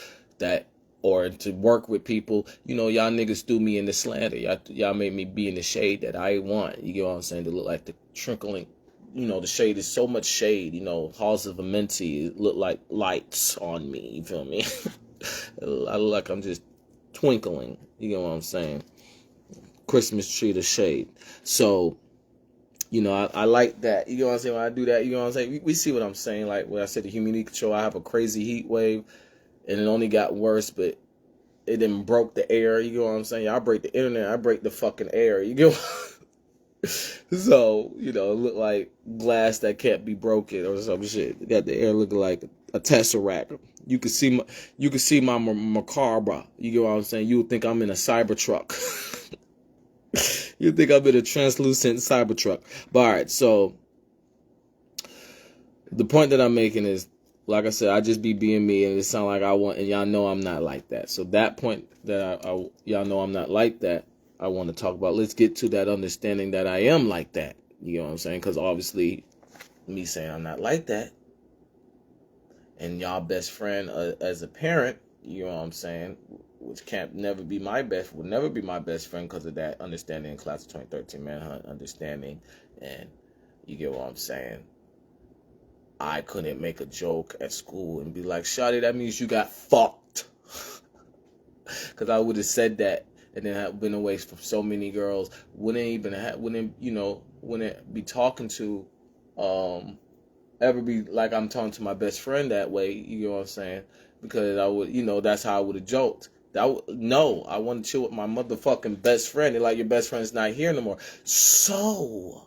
or to work with people, y'all niggas threw me in the slander. Y'all made me be in the shade that I want. You get what I'm saying? To look like the trickling. The shade is so much shade. Halls of Amenti look like lights on me. You feel me? I look like I'm just twinkling. You get what I'm saying? Christmas tree to shade. So, I like that. You know what I'm saying? When I do that, you know what I'm saying? We see what I'm saying. Like when I said the humidity control, I have a crazy heat wave, and it only got worse, but it didn't broke the air. You know what I'm saying? I break the internet. I break the fucking air. You get So, it look like glass that can't be broken or some shit. It got the air looking like a tesseract. You can see my macabre. You get what I'm saying? You would think I'm in a Cybertruck. You think I'm in a translucent Cybertruck. But all right, so the point that I'm making is, like I said, I just be being me, and it sound like I want, and y'all know I'm not like that. So that point that y'all know I'm not like that, I want to talk about. Let's get to that understanding that I am like that. You know what I'm saying? Because obviously, me saying I'm not like that, and y'all best friend as a parent, you know what I'm saying, which would never be my best friend because of that understanding, class of 2013 manhunt understanding, and You get what I'm saying? I couldn't make a joke at school and be like, "Shawty, that means you got fucked." Because I would have said that, and then I've been away from so many girls. Wouldn't be talking to, ever be like I'm talking to my best friend that way. You know what I'm saying? Because I would, that's how I would have joked. No, I want to chill with my motherfucking best friend. And like, your best friend's not here no more. So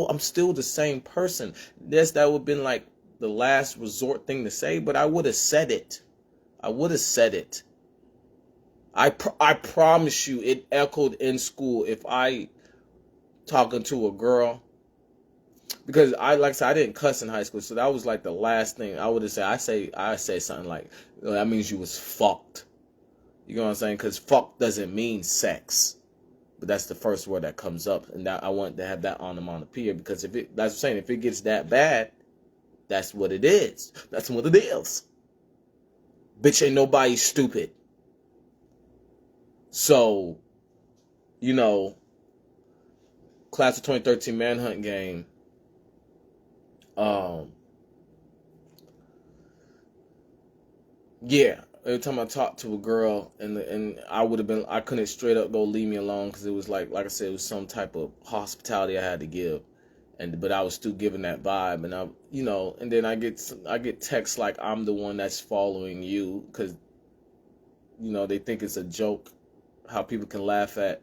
I'm still the same person. Yes, that would have been like the last resort thing to say, but I would have said it. I would have said it. I promise you, it echoed in school. If I talking to a girl, because like I said, I didn't cuss in high school, so that was like the last thing I would have said. I say something like, that means you was fucked. You know what I'm saying? Because fuck doesn't mean sex, but that's the first word that comes up, and that I want to have that onomatopoeia, because that's what I'm saying. If it gets that bad, that's what it is. That's what it is. Bitch, ain't nobody stupid. So, class of 2013 manhunt game. Yeah. Every time I talked to a girl, and I couldn't straight up go leave me alone, because it was like I said, it was some type of hospitality I had to give, but I was still giving that vibe, and and then I get texts like I'm the one that's following you, because they think it's a joke, how people can laugh at,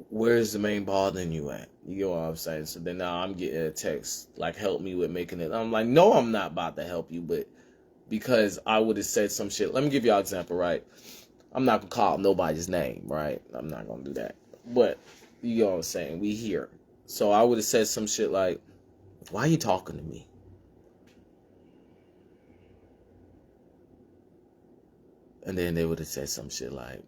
where's the main bothering you at? You get what I'm saying? So then now I'm getting a text like, help me with making it. I'm like, no, I'm not about to help you, but because I would have said some shit. Let me give y'all an example, right? I'm not gonna call nobody's name, right? I'm not gonna do that. But you know what I'm saying? We here. So I would have said some shit like, why are you talking to me? And then they would have said some shit like,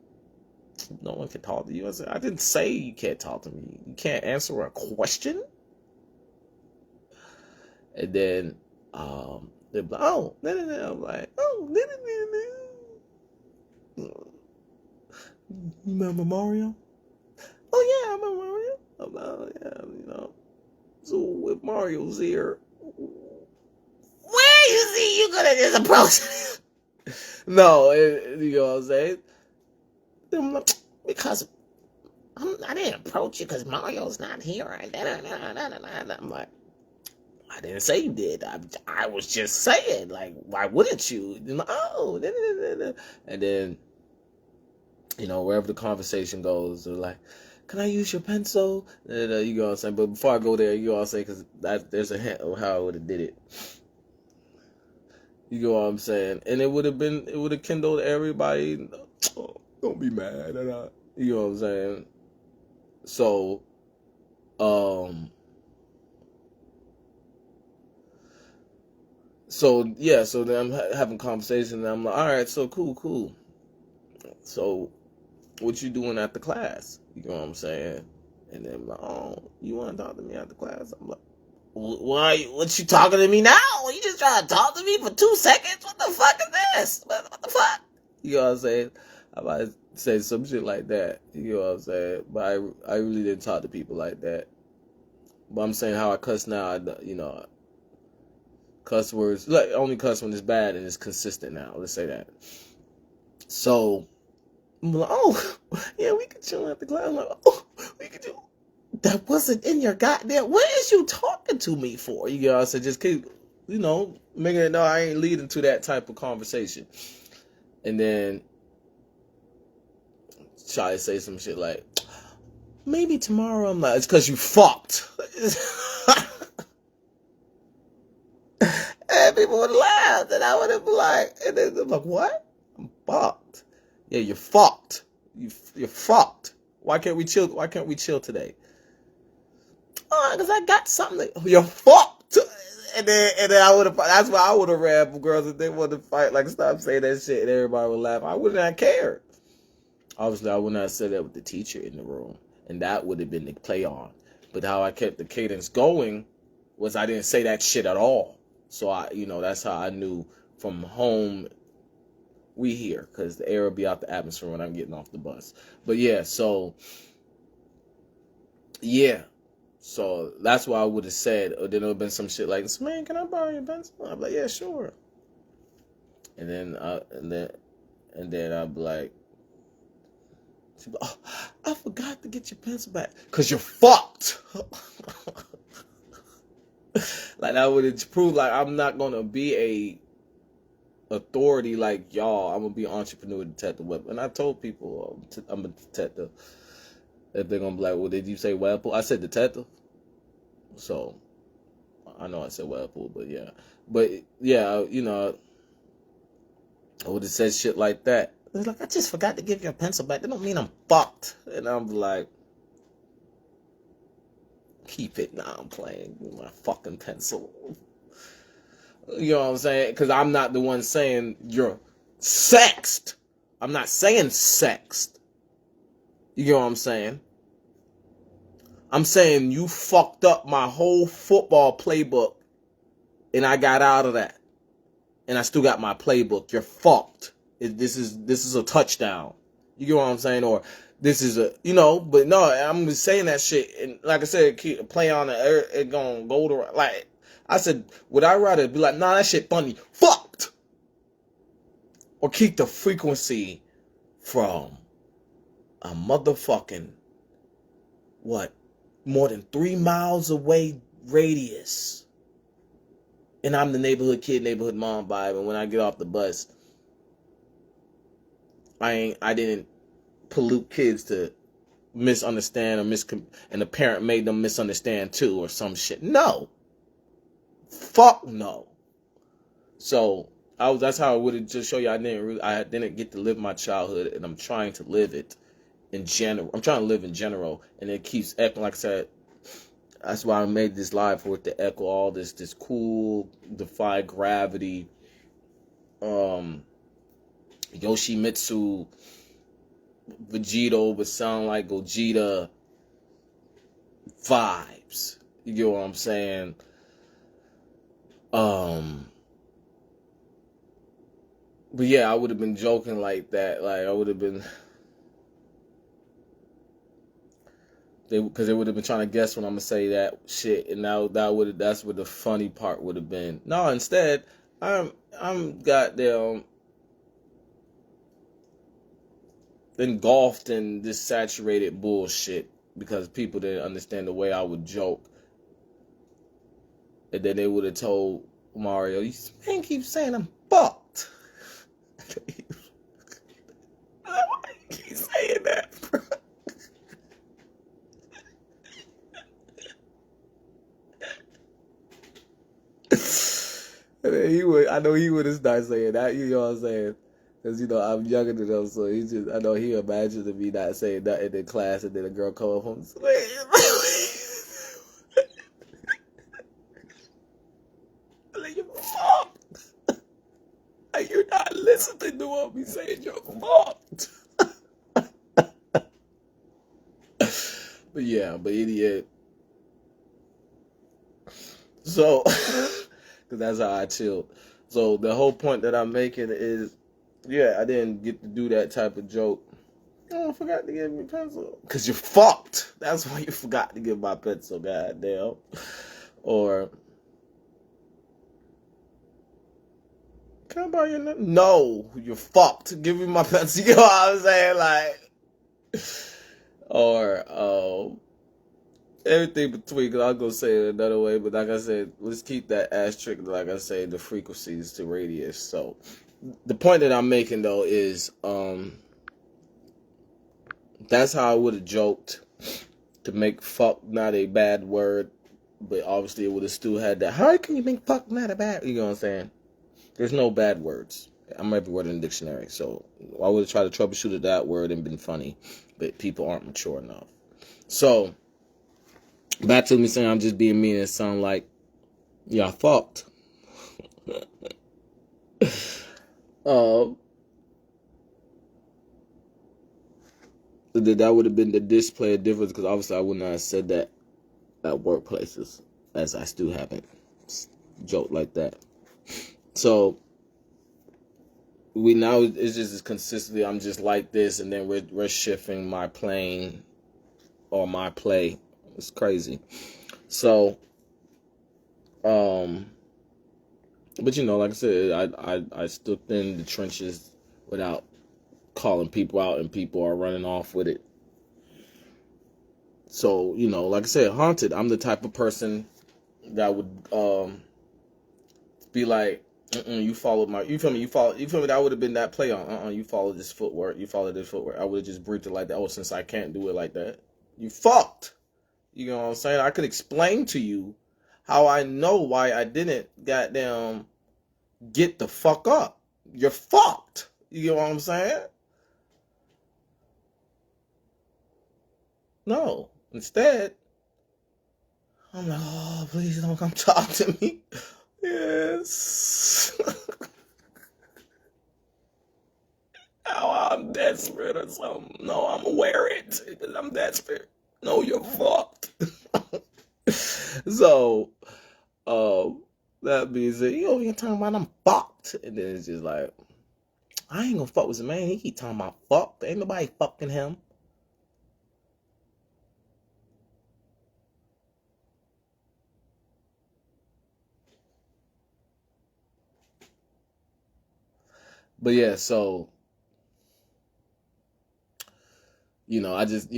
no one can talk to you. I said, I didn't say you can't talk to me. You can't answer a question? And then they're like, oh, no. I'm like, oh, no. Remember Mario? Oh, yeah, I remember Mario. I'm like, oh, yeah, So if Mario's here, where you see you gonna just approach? No, you know what I'm saying? I'm like, because I didn't approach you because Mario's not here. I'm like, I didn't say you did. I was just saying, like, why wouldn't you? Like, oh, and then, wherever the conversation goes, they're like, can I use your pencil? You know what I'm saying? But before I go there, you know what I'm saying? Because there's a hint of how I would have did it. You know what I'm saying? And it would have kindled everybody. Oh, don't be mad. You know what I'm saying? So, so then I'm having conversation, and I'm like, all right, so cool. So, what you doing after class? You know what I'm saying? And then I'm like, oh, you want to talk to me after class? I'm like, why? What you talking to me now? You just trying to talk to me for 2 seconds? What the fuck is this? What the fuck? You know what I'm saying? I might say some shit like that. You know what I'm saying? But I really didn't talk to people like that. But I'm saying how I cuss now. Cuss words, like, only cuss when it's bad and it's consistent now. Let's say that. So I'm like, oh, yeah, we could chill at the class. I'm like, oh, we could do. That wasn't in your goddamn. What is you talking to me for? You know, so just keep, making it know I ain't leading to that type of conversation. And then try to say some shit like, maybe tomorrow. I'm like, it's because you fucked. And people would laugh, and I would have been like, and then they're like, what? I'm fucked. Yeah, you're fucked. You're fucked. Why can't we chill? Why can't we chill today? Oh, because I got something. You're fucked. And then I would have. That's why I would have ran for girls if they wanted to fight. Like, stop saying that shit, and everybody would laugh. I would not care. Obviously, I would not have said that with the teacher in the room, and that would have been the play on. But how I kept the cadence going was I didn't say that shit at all. So that's how I knew from home we here, because the air will be out the atmosphere when I'm getting off the bus. But yeah, so So that's why I would have said, or then it would have been some shit like, man, can I borrow your pencil? I'd be like, yeah, sure. And then I'd be like, oh, I forgot to get your pencil back. Cause you're fucked. Like that would have proved like I'm not gonna be a authority like y'all. I'm gonna be an entrepreneur, detective, web. And I told people I'm a detective. If they're gonna be like, well, did you say Webpoolz? I said detective. So I know I said Webpoolz, but yeah. But yeah, you know, I would have said shit like that. It's like, I just forgot to give you a pencil back. That don't mean I'm fucked. And I'm like, keep it now. I'm playing with my fucking pencil. You know what I'm saying? Because I'm not the one saying you're sexed. I'm not saying sexed. You know what I'm saying? I'm saying you fucked up my whole football playbook and I got out of that. And I still got my playbook. You're fucked. This is a touchdown. You get what I'm saying? Or this is a, you know, but no, I'm just saying that shit. And like I said, play on the air, it gonna go to, like, I said, would I rather be like, nah, that shit funny, fucked? Or keep the frequency from a motherfucking, what, more than 3 miles away radius. And I'm the neighborhood kid, neighborhood mom vibe. And when I get off the bus, I didn't pollute kids to misunderstand or and the parent made them misunderstand too or some shit. No. Fuck no. So that's how I would have just show you I didn't get to live my childhood, and I'm trying to live it in general. I'm trying to live in general, and it keeps echoing. Like I said, that's why I made this live, for it to echo all this cool, defy gravity, Yoshimitsu, Vegito would sound like Gogeta vibes. You get what I'm saying? But yeah, I would have been joking like that. Like I would have been, because they would have been trying to guess when I'm gonna say that shit, and that's what the funny part would have been. No, instead, I'm goddamn engulfed in this saturated bullshit because people didn't understand the way I would joke, and then they would have told Mario, "You man keep saying I'm fucked." Why you keep saying that, bro? And then I know he would have started saying that, you know what I'm saying? Because, you know, I'm younger than him, so I know he imagined me not saying nothing in class, and then a girl come up home and say, like, you're fucked. Like, you're not listening to what we saying, you're fucked. But yeah, but idiot. So, because that's how I chilled. So the whole point that I'm making is, yeah, I didn't get to do that type of joke. Oh, I forgot to give me a pencil. Because you're fucked. That's why you forgot to give my pencil, goddamn. Or, can I borrow your number? No, you're fucked. Give me my pencil. You know what I'm saying? Like, or, everything between, because I'll go say it another way, but like I said, let's keep that asterisk, like I say, the frequencies to radius. So, the point that I'm making, though, is, that's how I would have joked to make fuck not a bad word, but obviously it would have still had that. How can you make fuck not a bad? You know what I'm saying? There's no bad words. I'm every word in the dictionary, so I would have tried to troubleshoot that word and been funny, but people aren't mature enough. So back to me saying I'm just being mean and sound like y'all fucked. That would have been the display of difference, because obviously I would not have said that at workplaces, as I still haven't joked like that. So it's just as consistently I'm just like this, and then we're shifting my plane or my play. It's crazy. So, um, but like I said, I stood in the trenches without calling people out, and people are running off with it. So, like I said, haunted. I'm the type of person that would be like, you followed you feel me? You feel me? That would have been that play on. You followed this footwork. You followed this footwork. I would have just briefed it like that. Oh, since I can't do it like that, you fucked. You know what I'm saying? I could explain to you how I know why I didn't goddamn get the fuck up. You're fucked. You know what I'm saying? No. Instead, I'm like, oh, please don't come talk to me. Yes. Oh, I'm desperate or something. No, I'm aware it because I'm desperate. No, you're fucked. So, that being said, you over here talking about I'm fucked, and then it's just like, I ain't gonna fuck with the man. He keep talking about fucked. Ain't nobody fucking him. But yeah, so I just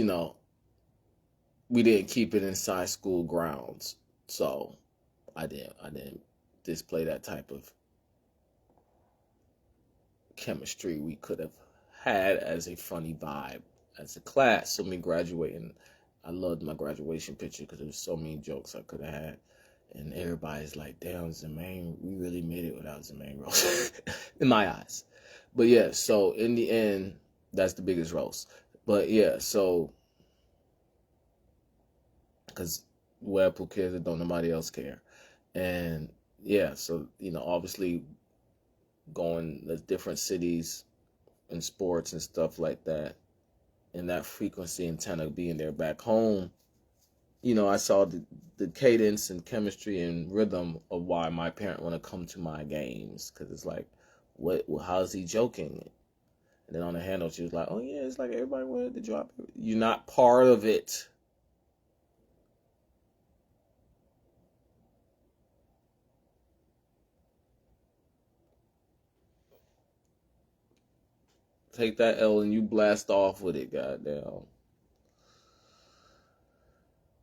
we didn't keep it inside school grounds, so I didn't display that type of chemistry we could have had as a funny vibe as a class. So me graduating, I loved my graduation picture because there was so many jokes I could have had, and everybody's like, "Damn, Zemaine, we really made it without Zemaine roast," in my eyes. But yeah, so in the end, that's the biggest roast. But yeah, so because Webpoolz cares, it don't nobody else care, and yeah, so obviously going to different cities and sports and stuff like that, and that frequency and kind of being there back home, I saw the cadence and chemistry and rhythm of why my parent want to come to my games, because it's like, how's he joking? And then on the handle, she was like, oh yeah, it's like everybody wanted to drop it. You're not part of it. Take that L and you blast off with it, goddamn.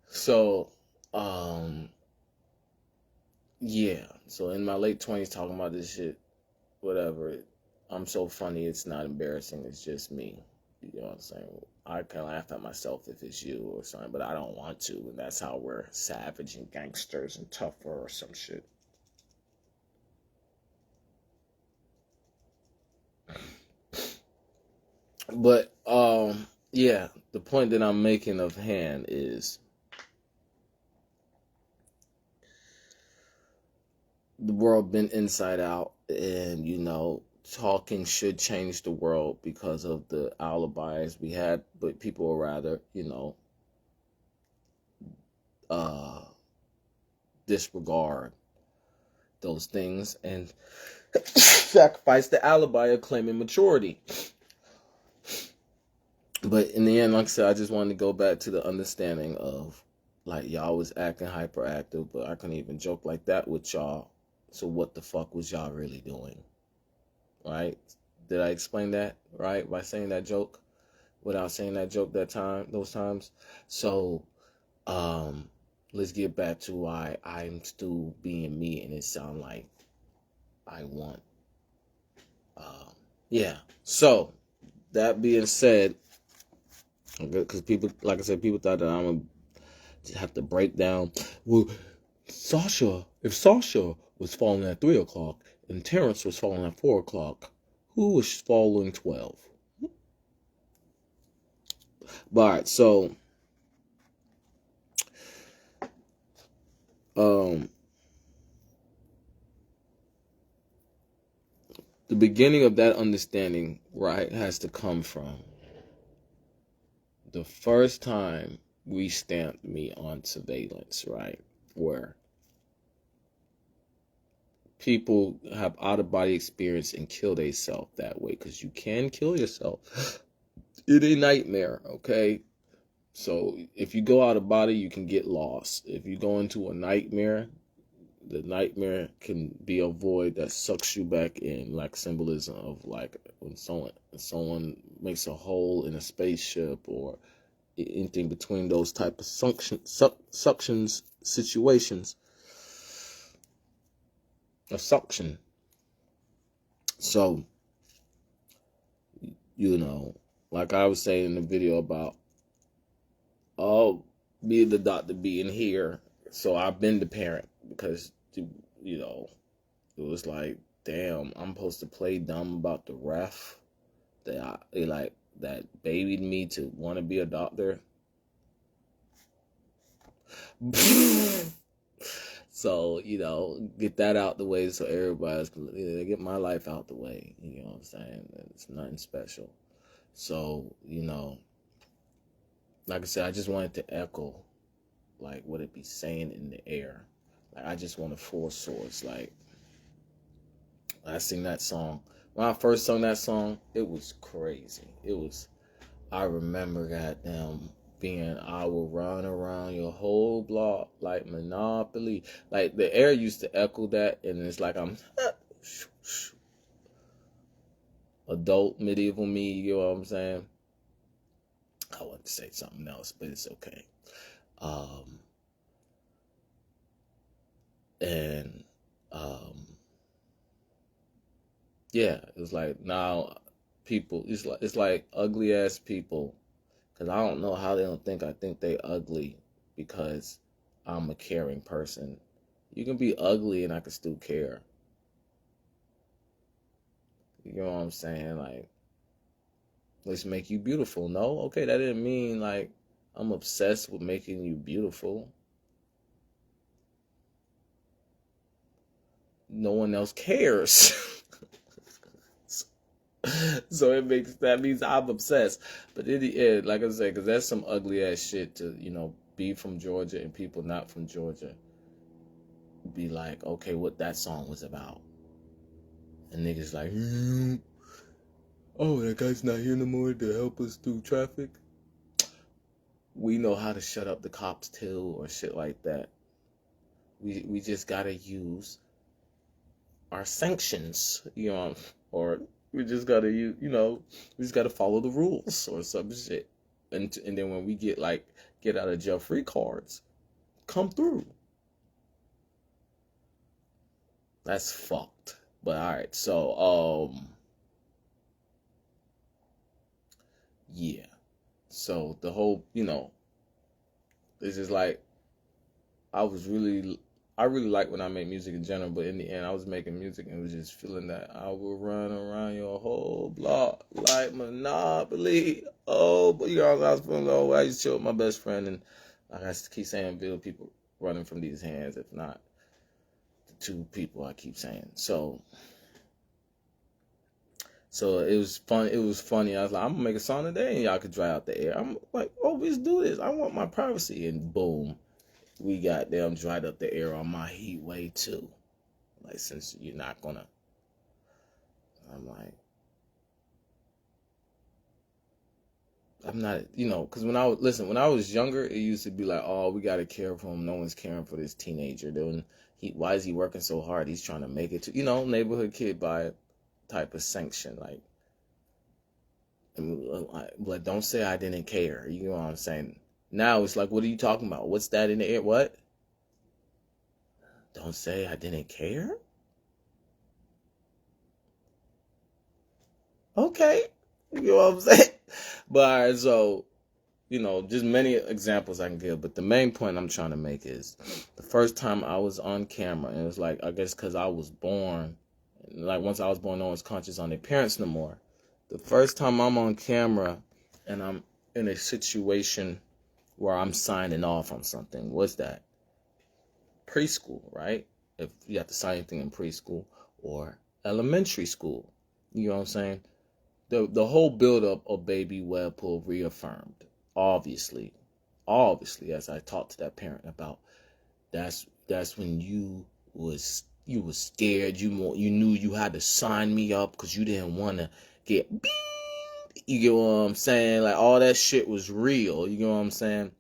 So, yeah. So in my late 20s, talking about this shit, whatever. I'm so funny, it's not embarrassing. It's just me. You know what I'm saying? I can laugh at myself if it's you or something, but I don't want to. And that's how we're savage and gangsters and tougher or some shit. But yeah, the point that I'm making of hand is the world been inside out, and talking should change the world because of the alibis we had, but people will rather uh disregard those things and sacrifice the alibi of claiming maturity. But in the end, like I said, I just wanted to go back to the understanding of, like, y'all was acting hyperactive, but I couldn't even joke like that with y'all. So what the fuck was y'all really doing? Right? Did I explain that right by saying that joke without saying that joke those times? So let's get back to why I'm still being me, and it sound like I want yeah. So that being said, because people, like I said, people thought that I'm gonna have to break down. Well, if Sasha was falling at 3 o'clock and Terrence was falling at 4 o'clock, who was falling 12? But all right, so um, the beginning of that understanding, right, has to come from the first time we stamped me on surveillance, right, where people have out of body experience and kill themselves that way, because you can kill yourself in a nightmare, okay? So if you go out of body, you can get lost. If you go into a nightmare, the nightmare can be a void that sucks you back in, like symbolism of like when someone makes a hole in a spaceship or anything between those type of suctions situations of suction. So, like I was saying in the video about, me the doctor being here. So I've been the parent because, it was like, damn, I'm supposed to play dumb about the ref that babied me to want to be a doctor. So, get that out the way so everybody's get my life out the way. You know what I'm saying? It's nothing special. So, like I said, I just wanted to echo like what it be saying in the air. Like I just want to force swords. Like I sing that song. When I first sung that song, it was crazy. I remember goddamn I will run around your whole block like Monopoly. Like the air used to echo that, and it's like I'm adult medieval me, you know what I'm saying? I wanted to say something else, but it's okay. Yeah, it was like now people, it's like ugly ass people, because I don't know how they don't think I think they ugly because I'm a caring person. You can be ugly and I can still care. You know what I'm saying? Like, let's make you beautiful. No? Okay, that didn't mean like I'm obsessed with making you beautiful. No one else cares. So that means I'm obsessed. But in the end, like I said, because that's some ugly ass shit to, be from Georgia and people not from Georgia be like, okay, what that song was about. And niggas like, oh, that guy's not here no more to help us through traffic. We know how to shut up the cops too, or shit like that. We just gotta use our sanctions, or we just gotta use, we just gotta follow the rules or some shit. And then when we get out of jail free cards, come through. That's fucked. But all right, so yeah. So the whole, it's just like I really like when I make music in general, but in the end I was making music and was just feeling that I will run around your whole block like Monopoly. Oh, but I was feeling low. I used to chill with my best friend, and like I keep saying, Bill, people running from these hands, if not the two people I keep saying. So it was fun. It was funny. I was like, I'm gonna make a song today, and y'all could dry out the air. I'm like, oh, let's do this. I want my privacy, and boom. We got them dried up the air on my heat wave too. Like, since you're not gonna, I'm like, I'm not, because when I was younger, it used to be like, oh, we gotta care for him. No one's caring for this teenager. Then why is he working so hard? He's trying to make it to, neighborhood kid by type of sanction. But don't say I didn't care. You know what I'm saying? Now it's like, what are you talking about? What's that in the air? What? Don't say I didn't care? Okay. You know what I'm saying? But all right, so, just many examples I can give. But the main point I'm trying to make is the first time I was on camera, and it was like, I guess because I was born, like once I was born, no one's conscious on their parents no more. The first time I'm on camera and I'm in a situation where I'm signing off on something, what's that? Preschool, right? If you have to sign anything in preschool or elementary school, you know what I'm saying? The whole buildup of baby Webpoolz reaffirmed, obviously, as I talked to that parent about, that's when you was scared, you knew you had to sign me up because you didn't want to get beat, You get what I'm saying? Like all that shit was real. You get what I'm saying?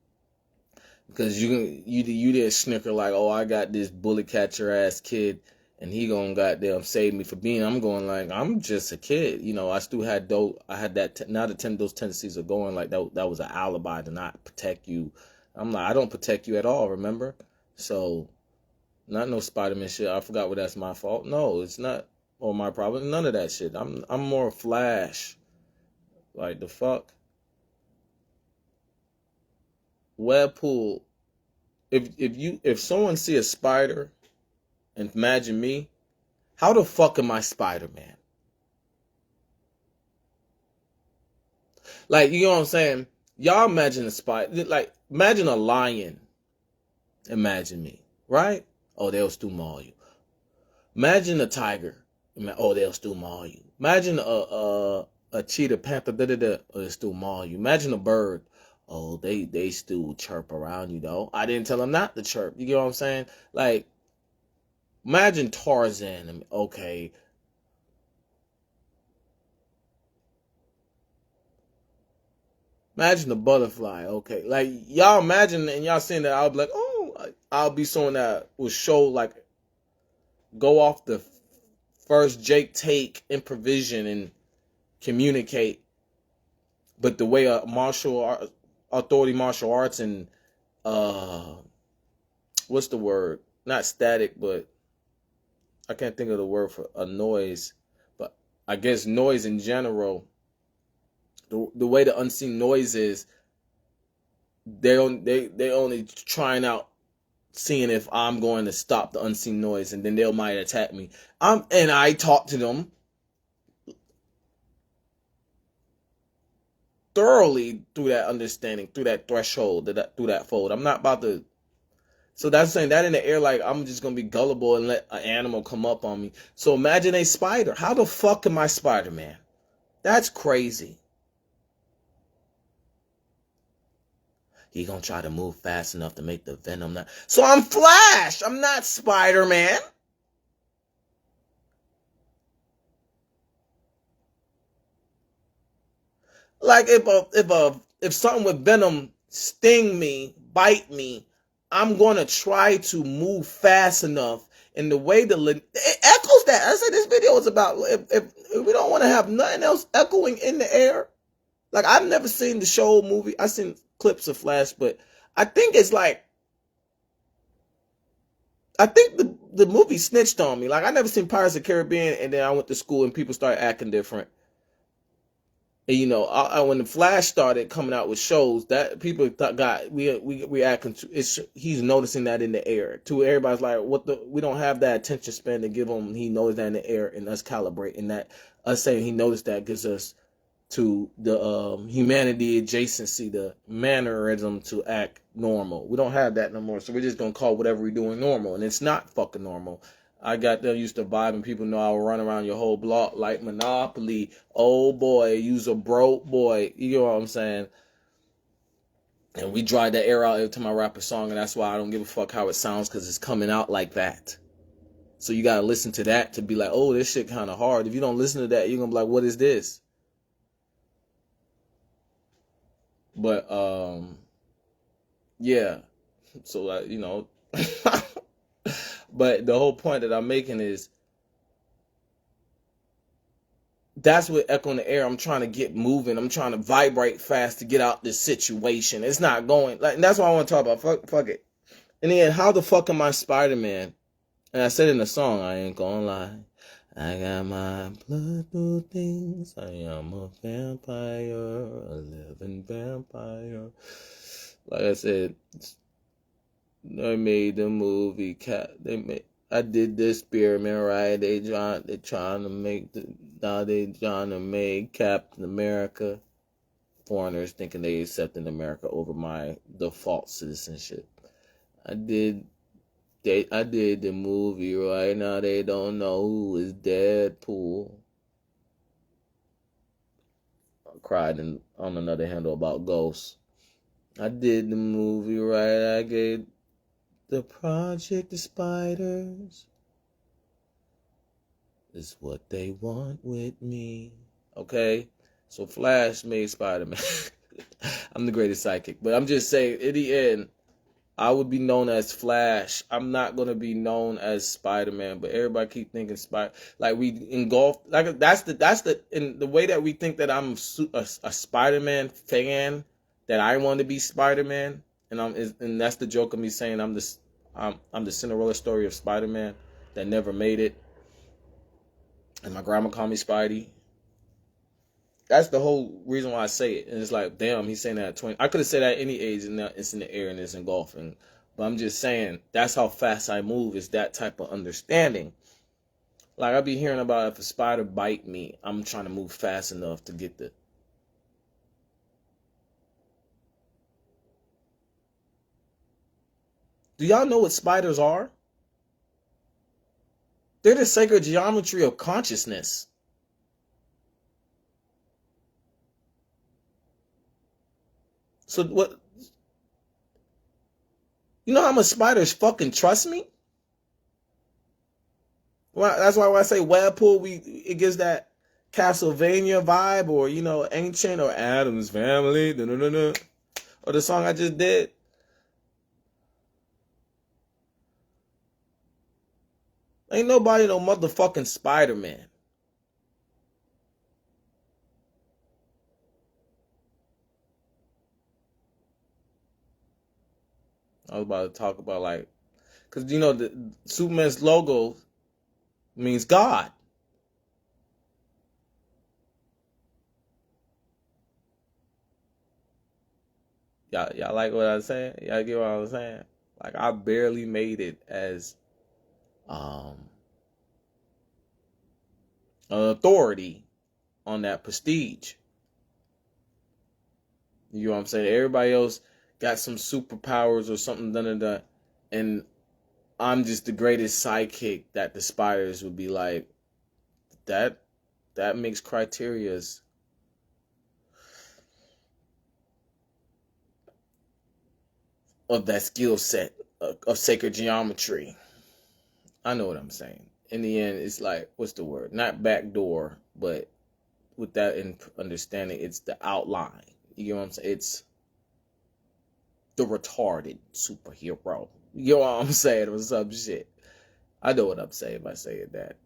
Because you didn't snicker like, oh, I got this bullet catcher ass kid and he gonna goddamn save me for being. I'm going like, I'm just a kid. You know, I still had I had that. Now those tendencies are going like that was an alibi to not protect you. I'm like, I don't protect you at all. Remember? So, not no Spider-Man shit. I forgot what that's my fault. No, it's not. Or my problem. None of that shit. I'm more Flash. Like the fuck. Webpool. If someone see a spider and imagine me, how the fuck am I Spider-Man? Like, you know what I'm saying? Y'all imagine a spider, like imagine a lion. Imagine me, right? Oh, they'll still maul you. Imagine a tiger. Oh, they'll still maul you. Imagine a cheetah, panther. Oh, they'll still maul you. Imagine a bird. Oh, they still chirp around you though. I didn't tell them not to chirp. You get what I'm saying? Like, imagine Tarzan. Okay. Imagine a butterfly. Okay. Like, y'all imagine and y'all saying that I'll be like, oh, I'll be someone that will show like go off the first Jake take improvisation and communicate. But the way a martial arts and uh what's the word? Not static, but I can't think of the word for a noise. But I guess noise in general, the way the unseen noise is, they only trying out seeing if I'm going to stop the unseen noise, and then they might attack me. And I talk to them thoroughly through that understanding, through that threshold, through that fold. I'm not about to. So that's saying that in the air, like I'm just gonna be gullible and let an animal come up on me. So imagine a spider. How the fuck am I Spider-Man? That's crazy. He gonna try to move fast enough to make the venom not. So I'm Flash. I'm not Spider-Man. Like if something with venom sting me, bite me, I'm gonna try to move fast enough. And the way it echoes that. I said this video is about if we don't want to have nothing else echoing in the air. Like I've never seen the show movie. I've seen clips of Flash, but I think it's like I think the movie snitched on me. Like I never seen Pirates of the Caribbean, and then I went to school and people started acting different. And, you know, when the Flash started coming out with shows, that people thought, God, we acting. He's noticing that in the air too. Everybody's like, what the? We don't have that attention span to give him. He knows that in the air, and us calibrating that. Us saying he noticed that gives us to the humanity adjacency, the mannerism to act normal. We don't have that no more, so we're just gonna call whatever we're doing normal, and it's not fucking normal. I got them used to vibing. People know I will run around your whole block like Monopoly. Oh boy, use a broke boy. You know what I'm saying? And we drive the air out into my rapper song, and that's why I don't give a fuck how it sounds, because it's coming out like that. So you gotta listen to that to be like, oh, this shit kind of hard. If you don't listen to that, you're gonna be like, what is this? But yeah. So you know, but the whole point that I'm making is that's what echo in the air. I'm trying to get moving. I'm trying to vibrate fast to get out this situation. It's not going like, and that's what I want to talk about. Fuck it. And then how the fuck am I Spider-Man? And I said in the song, I ain't gonna lie. I got my blood through things. I am a vampire, a living vampire. Like I said, they made the movie Cat. I did the experiment right. They trying to make Captain America. Foreigners thinking they accepting America over my default citizenship. I did the movie right now. They don't know who is Deadpool. I cried on another handle about Ghosts. I did the movie right. I gave the Project the Spiders is what they want with me. Okay? So Flash made Spider-Man. I'm the greatest sidekick. But I'm just saying, in the end, I would be known as Flash. I'm not gonna be known as Spider-Man, but everybody keep thinking like we engulf, like that's the in the way that we think that I'm a Spider-Man fan, that I want to be Spider-Man, and that's the joke of me saying I'm the Cinderella story of Spider-Man that never made it, and my grandma called me Spidey. That's the whole reason why I say it. And it's like, damn, he's saying that at 20. I could have said that at any age, and now it's in the air and it's engulfing. But I'm just saying, that's how fast I move, is that type of understanding. Like, I be hearing about if a spider bite me, I'm trying to move fast enough to get the... Do y'all know what spiders are? They're the sacred geometry of consciousness. So what? You know how much spiders fucking trust me? Well, that's why when I say Webpoolz, it gives that Castlevania vibe, or Ancient, or Adam's Family, or the song I just did. Ain't nobody no motherfucking Spider-Man. I was about to talk about, like, because the Superman's logo means God. Y'all like what I'm saying? Y'all get what I'm saying? Like, I barely made it as an authority on that prestige. You know what I'm saying? Everybody else got some superpowers or something, and I'm just the greatest sidekick that the spiders would be like, that makes criterias of that skill set of sacred geometry. I know what I'm saying. In the end, it's like, what's the word? Not backdoor, but with that in understanding, it's the outline. You know what I'm saying? It's the retarded superhero. You know what I'm saying? Or some shit. I know what I'm saying by saying that.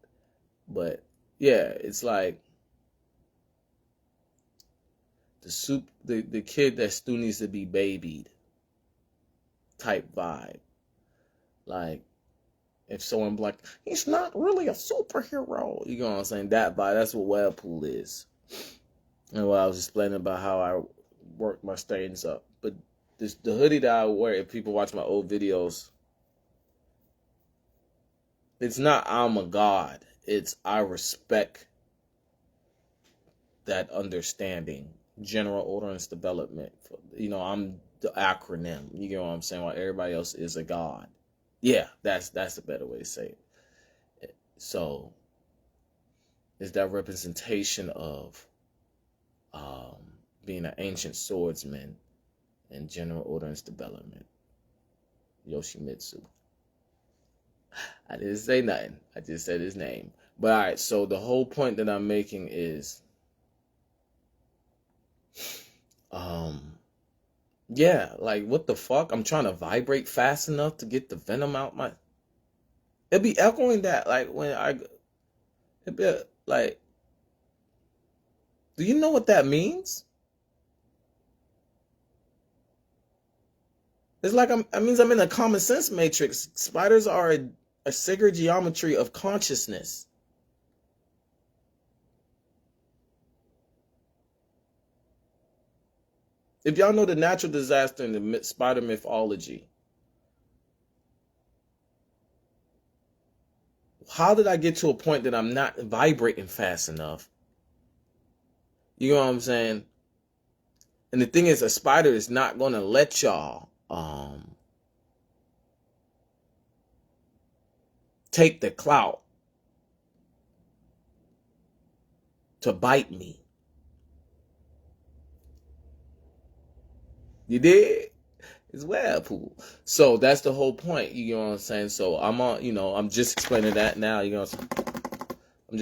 But yeah, it's like the kid that still needs to be babied type vibe. Like, if someone be like, he's not really a superhero, you know what I'm saying? That vibe, that's what Webpoolz is. And what I was explaining about how I work my stains up. But the hoodie that I wear, if people watch my old videos, it's not I'm a god. It's I respect that understanding. General ordinance development. I'm the acronym. You know what I'm saying? While everybody else is a god. Yeah, that's a better way to say it. So, it's that representation of being an ancient swordsman and general ordinance development. Yoshimitsu. I didn't say nothing. I just said his name. But all right, so the whole point that I'm making is, yeah, like, what the fuck? I'm trying to vibrate fast enough to get the venom out my... It'd be echoing that, like, it'd be like, do you know what that means? It's like it means I'm in a common sense matrix. Spiders are a sacred geometry of consciousness. If y'all know the natural disaster in the spider mythology, how did I get to a point that I'm not vibrating fast enough? You know what I'm saying? And the thing is, a spider is not going to let y'all take the clout to bite me. You did? It's Webpoolz. So that's the whole point. You know what I'm saying? So I'm just explaining that now. You know what I'm saying? I'm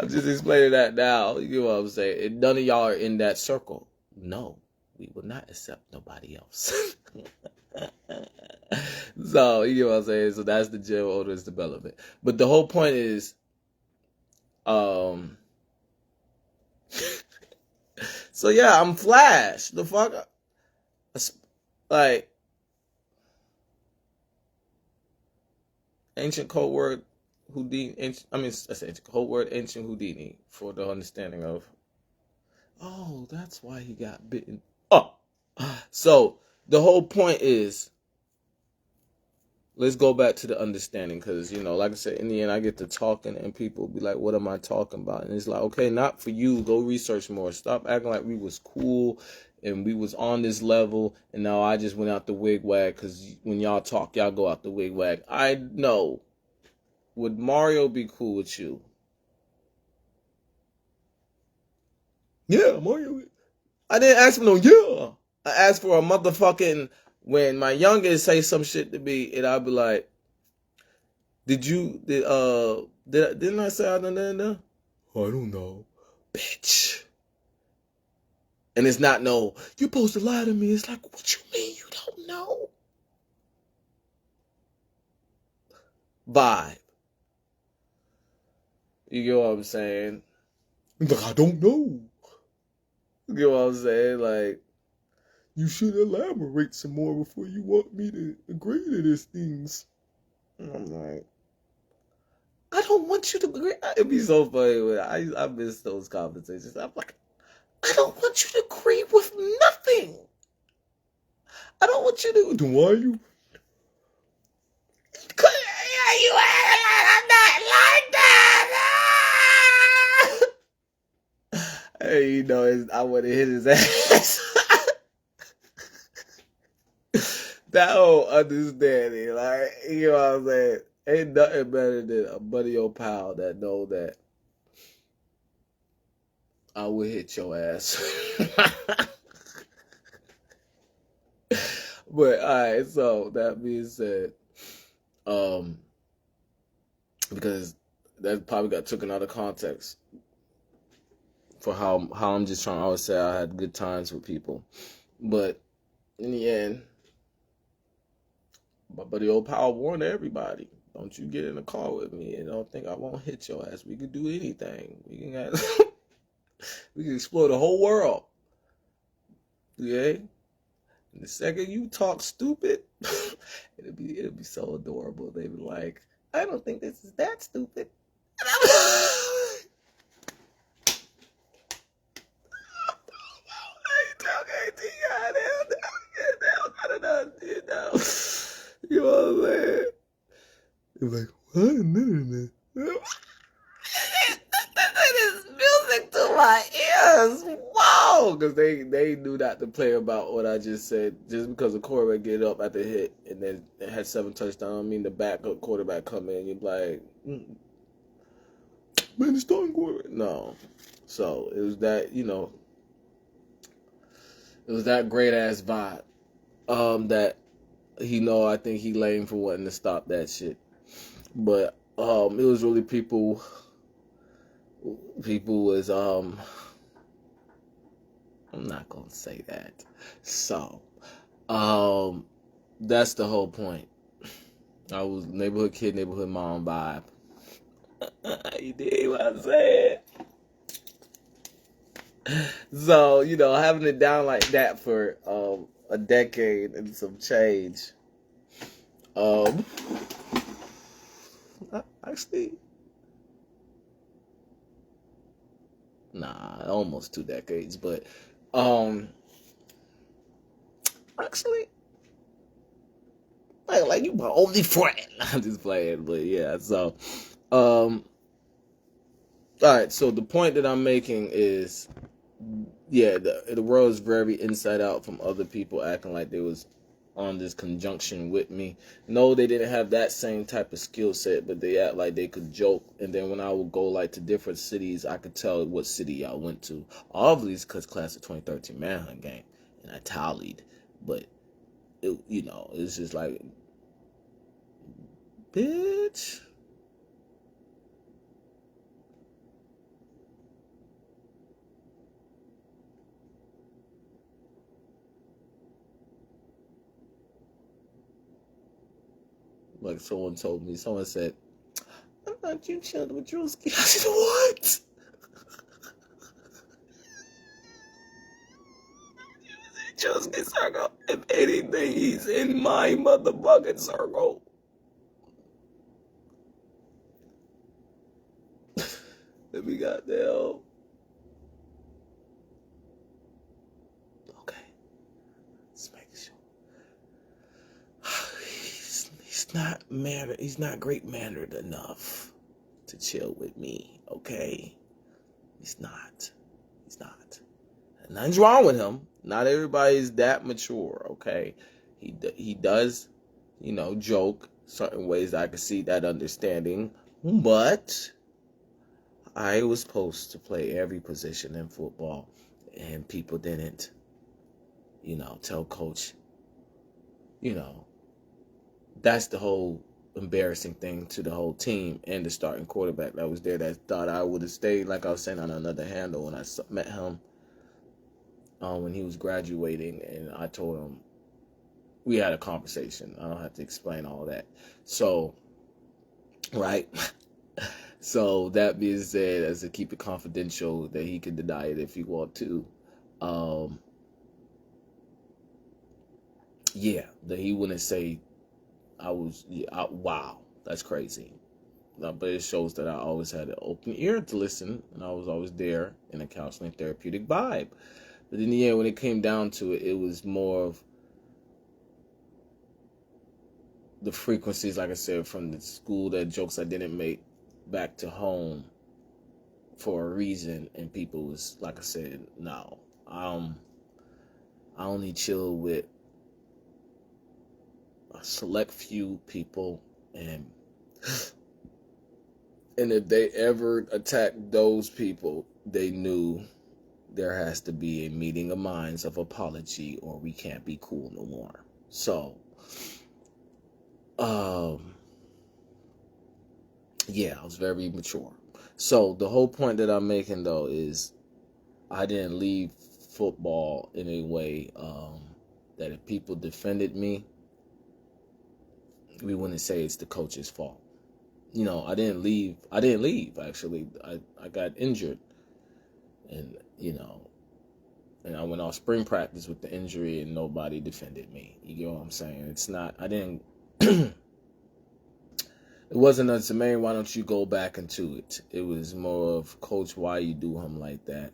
just just explaining that now. You know what I'm saying? And none of y'all are in that circle. No, we will not accept nobody else. So, you know what I'm saying? So that's the jail orders development. But the whole point is, so yeah, I'm Flash. The fuck? Like, ancient code word Houdini. I say ancient code word ancient Houdini for the understanding of. Oh, that's why he got bitten. Oh, so the whole point is, let's go back to the understanding, because, you know, like I said, in the end, I get to talking and people be like, what am I talking about? And it's like, okay, not for you. Go research more. Stop acting like we was cool and we was on this level. And now I just went out the wig wag, because when y'all talk, y'all go out the wig wag. I know. Would Mario be cool with you? Yeah, Mario. I didn't ask for no yeah. I asked for a motherfucking, when my youngest say some shit to me, and I'll be like, didn't I say I done that? I don't know. Bitch. And it's not no, you're supposed to lie to me. It's like, what you mean you don't know? Vibe. You get what I'm saying? Like, I don't know. You get what I'm saying? Like, you should elaborate some more before you want me to agree to these things. And I'm like, I don't want you to agree. It'd be so funny when I miss those conversations. I'm like, I don't want you to agree with nothing. I don't want you to. Why are you? I'm not like that. Hey, you know, I would have hit his ass. That whole understanding, like, you know what I'm saying? Ain't nothing better than a buddy old pal that know that I will hit your ass. But alright, so that being said, because that probably got taken out of context for how I'm just trying to always say I had good times with people. But in the end, my buddy old pal warned everybody, don't you get in a car with me and don't think I won't hit your ass. We could do anything. We can we can explore the whole world. Okay? And the second you talk stupid, it'll be so adorable. They be like, I don't think this is that stupid. You know what I'm saying? You're like, what? No. This music to my ears. Whoa! Because they knew not to play about what I just said. Just because the quarterback get up at the hit and then it had 7 touchdowns, I mean the backup quarterback come in, you're like, man, the starting quarterback. No. So it was that, you know, it was that great ass vibe. That I think he lame for wanting to stop that shit. But it was really people was I'm not gonna say that. So that's the whole point. I was neighborhood kid, neighborhood mom vibe. You dig what I'm saying? So, you know, having it down like that for a decade and some change. Actually, nah, almost 2 decades, but actually, like you my only friend. I'm just playing, but yeah. So, all right. So the point that I'm making is, yeah, the world is very inside out from other people acting like they was on this conjunction with me. No, they didn't have that same type of skill set, but they act like they could joke. And then when I would go like to different cities, I could tell what city y'all went to. Obviously, it's because class of 2013 Manhunt gang, and I tallied. But it, you know, it's just like, bitch. like someone told me. Someone said, "I thought you chilled with Drewski." I said, "What?" Drewski circle. If anything, he's in my motherfucking circle. Let me goddamn. Okay. Let's make sure. He's not great mannered enough to chill with me, okay? He's not. And nothing's wrong with him. Not everybody's that mature, okay? He does, joke certain ways I can see that understanding, but I was supposed to play every position in football, and people didn't, tell coach, that's the whole embarrassing thing to the whole team and the starting quarterback that was there that thought I would have stayed, like I was saying, on another handle. When I met him when he was graduating, and I told him, we had a conversation. I don't have to explain all that. So, right? So, that being said, as to keep it confidential, that he can deny it if he want to. Yeah, that he wouldn't say wow, that's crazy. But it shows that I always had an open ear to listen, and I was always there in a counseling therapeutic vibe. But in the end, when it came down to it, it was more of the frequencies, like I said, from the school, that jokes I didn't make back to home for a reason, and people was, like I said, no. I only chill with a select few people, and if they ever attack those people, they knew there has to be a meeting of minds of apology, or we can't be cool no more. So, yeah, I was very mature. So the whole point that I'm making, though, is I didn't leave football in a way that if people defended me, we wouldn't say it's the coach's fault. I didn't leave, actually. I got injured, and, and I went off spring practice with the injury, and nobody defended me. You get what I'm saying? It's not, I didn't, it wasn't a, man, why don't you go back into it? It was more of, coach, why you do him like that?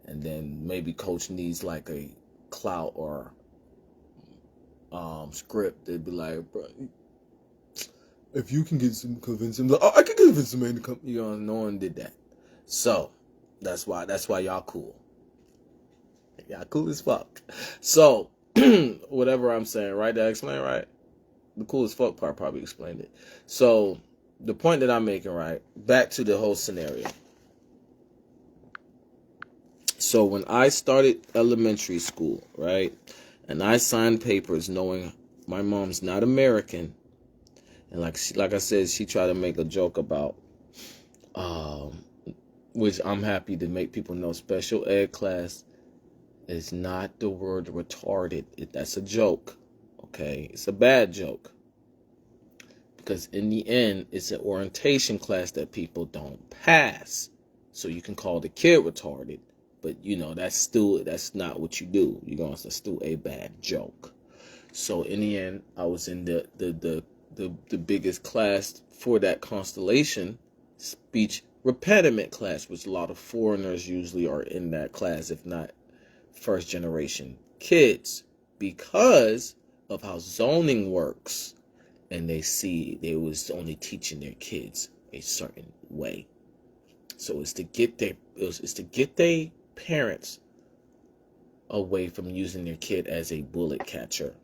And then maybe coach needs like a clout or script. They'd be like, bro, if you can get some, convince him, like, oh, I can convince him man to come. No one did that. So that's why y'all cool. Y'all cool as fuck. So whatever I'm saying, right? Did I explain right? The cool as fuck part probably explained it. So the point that I'm making, right? Back to the whole scenario. So when I started elementary school, right, and I signed papers knowing my mom's not American, and like I said, she tried to make a joke about, which I'm happy to make people know, special ed class is not the word retarded. That's a joke, okay? It's a bad joke. Because in the end, it's an orientation class that people don't pass. So you can call the kid retarded, but that's not what you do. That's still a bad joke. So in the end, I was in the biggest class for that constellation, speech repediment class, which a lot of foreigners usually are in that class, if not first generation kids, because of how zoning works. And they see they was only teaching their kids a certain way. So it's to get their parents away from using their kid as a bullet catcher.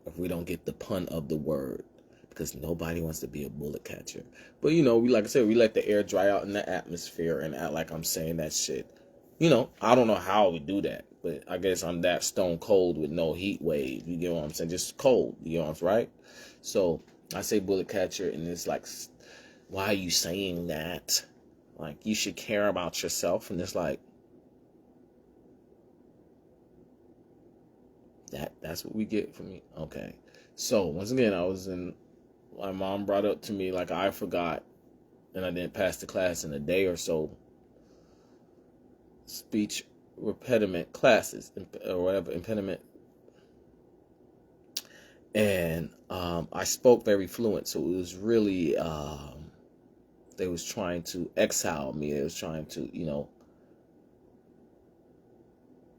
If we don't get the pun of the word, because nobody wants to be a bullet catcher. But we, like I said, we let the air dry out in the atmosphere and act like I'm saying that shit. I don't know how we do that, but I guess I'm that stone cold with no heat wave. You get what I'm saying? Just cold. You know what I'm right? So I say bullet catcher, and it's like, why are you saying that? Like, you should care about yourself. And it's like, that's what we get from me. Okay. So once again, I was in my mom brought up to me like I forgot and I didn't pass the class in a day or so. Speech impediment classes or whatever, impediment. And I spoke very fluent, so it was really they was trying to exile me. They was trying to,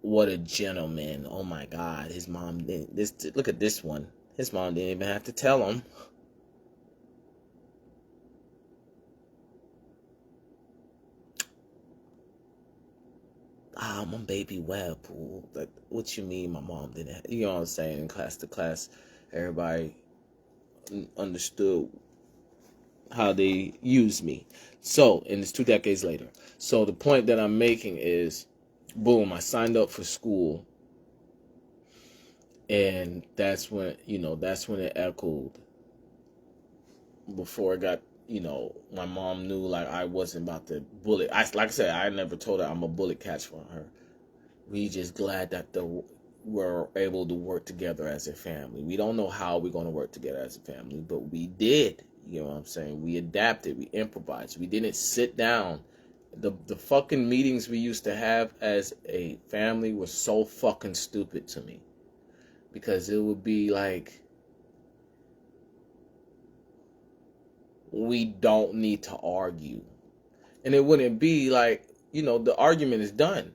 what a gentleman. Oh my God, his mom didn't. Look at this one. His mom didn't even have to tell him. My baby Webpoolz. Like, what you mean my mom didn't? You know what I'm saying? In class to class, everybody understood how they used me. So, and it's 2 decades later. So the point that I'm making is, boom, I signed up for school. And that's when it echoed. Before it got, my mom knew like I wasn't about to bullet. Like I said, I never told her I'm a bullet catch for her. We just glad that we're able to work together as a family. We don't know how we're going to work together as a family, but we did. You know what I'm saying? We adapted. We improvised. We didn't sit down. The fucking meetings we used to have as a family were so fucking stupid to me. Because it would be like, we don't need to argue. And it wouldn't be like, the argument is done.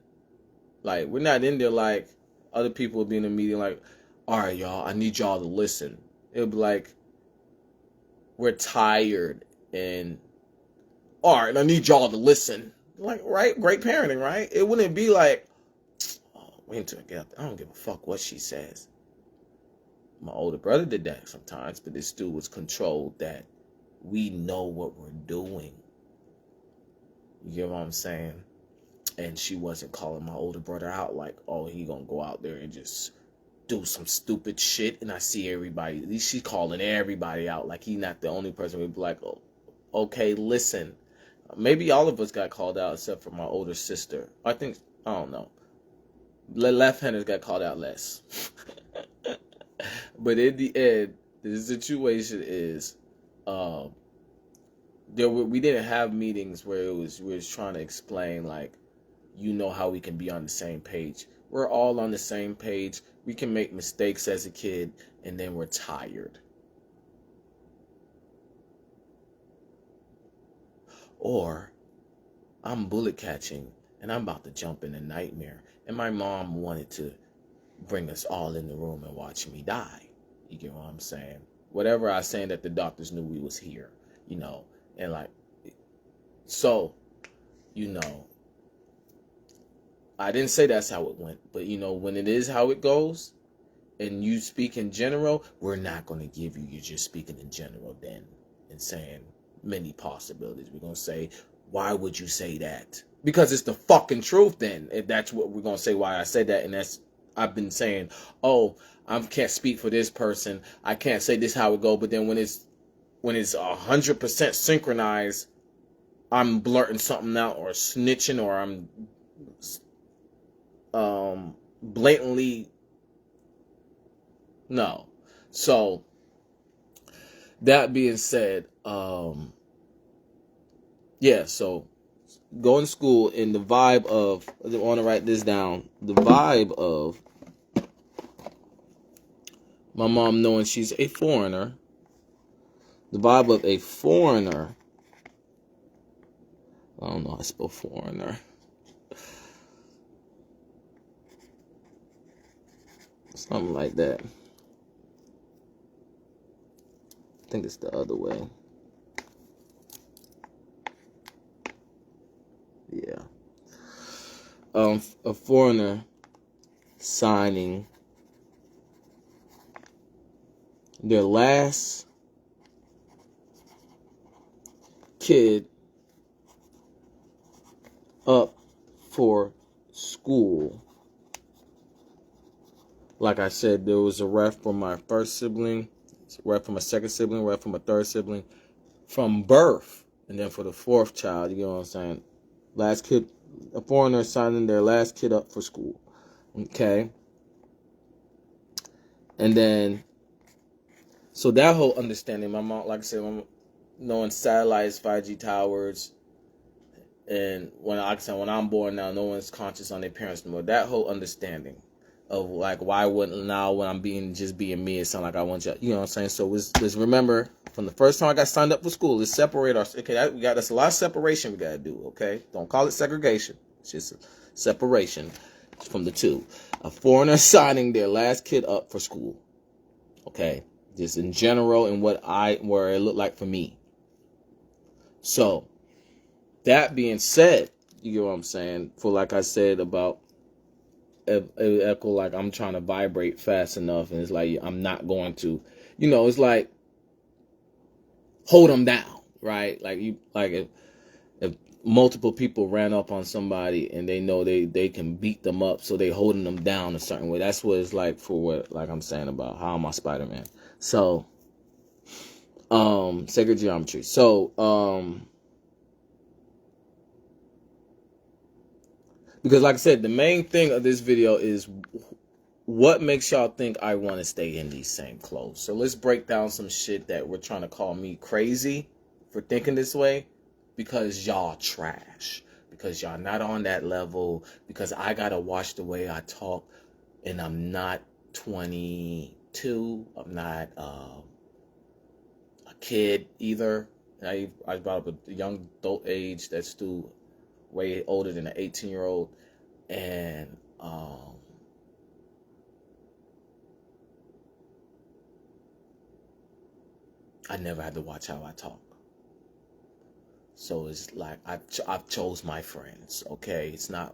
Like, we're not in there like other people would be in a meeting like, all right, y'all, I need y'all to listen. It would be like, we're tired and, all right, I need y'all to listen. Like, right? Great parenting, right? It wouldn't be like, oh, wait until I get up there. I don't give a fuck what she says. My older brother did that sometimes, but this dude was controlled that we know what we're doing. You get what I'm saying? And she wasn't calling my older brother out like, oh, he gonna go out there and just do some stupid shit. And I see everybody, at least she's calling everybody out like he's not the only person. We'd be like, oh, okay, listen. Maybe all of us got called out except for my older sister. I don't know. Left-handers got called out less. But in the end, the situation is, we didn't have meetings where we was trying to explain like, how we can be on the same page. We're all on the same page. We can make mistakes as a kid, and then we're tired. Or I'm bullet catching, and I'm about to jump in a nightmare, and my mom wanted to bring us all in the room and watch me die. You get what I'm saying? Whatever I was saying that the doctors knew we was here, and like, so, I didn't say that's how it went, but when it is how it goes, and you speak in general, we're not going to give you're just speaking in general then, and saying many possibilities. We're going to say, why would you say that? Because it's the fucking truth then. If that's what we're going to say, why I said that, and I've been saying, oh, I can't speak for this person, I can't say this how it go, but then when it's 100% synchronized, I'm blurting something out or snitching or I'm blatantly no. So that being said, yeah, so going to school in the vibe of, I want to write this down, the vibe of my mom knowing she's a foreigner, the vibe of a foreigner, I don't know how to spell foreigner, something like that. I think it's the other way. Yeah. A foreigner signing their last kid up for school. Like I said, there was a ref from my first sibling, a ref from my second sibling, a ref from my third sibling, from birth. And then for the fourth child, you know what I'm saying? Last kid, a foreigner signing their last kid up for school. Okay? And then, So that whole understanding, my mom, like I said, knowing satellites, 5G towers, and when I'm born now, no one's conscious on their parents anymore. That whole understanding of like why wouldn't now when I'm being me, it sound like I want you, you know what I'm saying? So let's remember from the first time I got signed up for school, let's separate our that's a lot of separation we gotta do. Okay, don't call it segregation. It's just separation from the two. A foreigner signing their last kid up for school. Okay, just in general and where it looked like for me. So that being said, you get what I'm saying? For like I said about echo, like I'm trying to vibrate fast enough, and it's like I'm not going to, it's like hold them down, right? Like if multiple people ran up on somebody and they know they can beat them up, so they holding them down a certain way. That's what it's like for what like I'm saying about how am I Spider-Man. So sacred geometry. So because like I said, the main thing of this video is what makes y'all think I want to stay in these same clothes. So let's break down some shit that we're trying to call me crazy for thinking this way, because y'all trash, because y'all not on that level, because I gotta watch the way I talk, and I'm not 22, I'm not a kid either. I brought up a young adult age that's still way older than an 18-year-old, and I never had to watch how I talk. So it's like I've chose my friends. Okay, it's not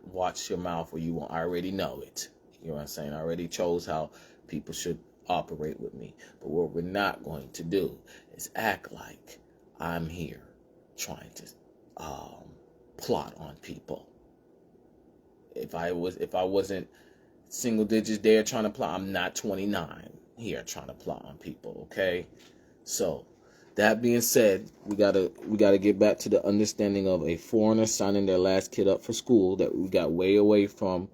watch your mouth or you won't. I already know it. You know what I'm saying? I already chose how people should operate with me. But what we're not going to do is act like I'm here trying to plot on people. If I wasn't single digits there trying to plot, I'm not 29 here trying to plot on people. Okay, so. That being said, we gotta get back to the understanding of a foreigner signing their last kid up for school that we got way away from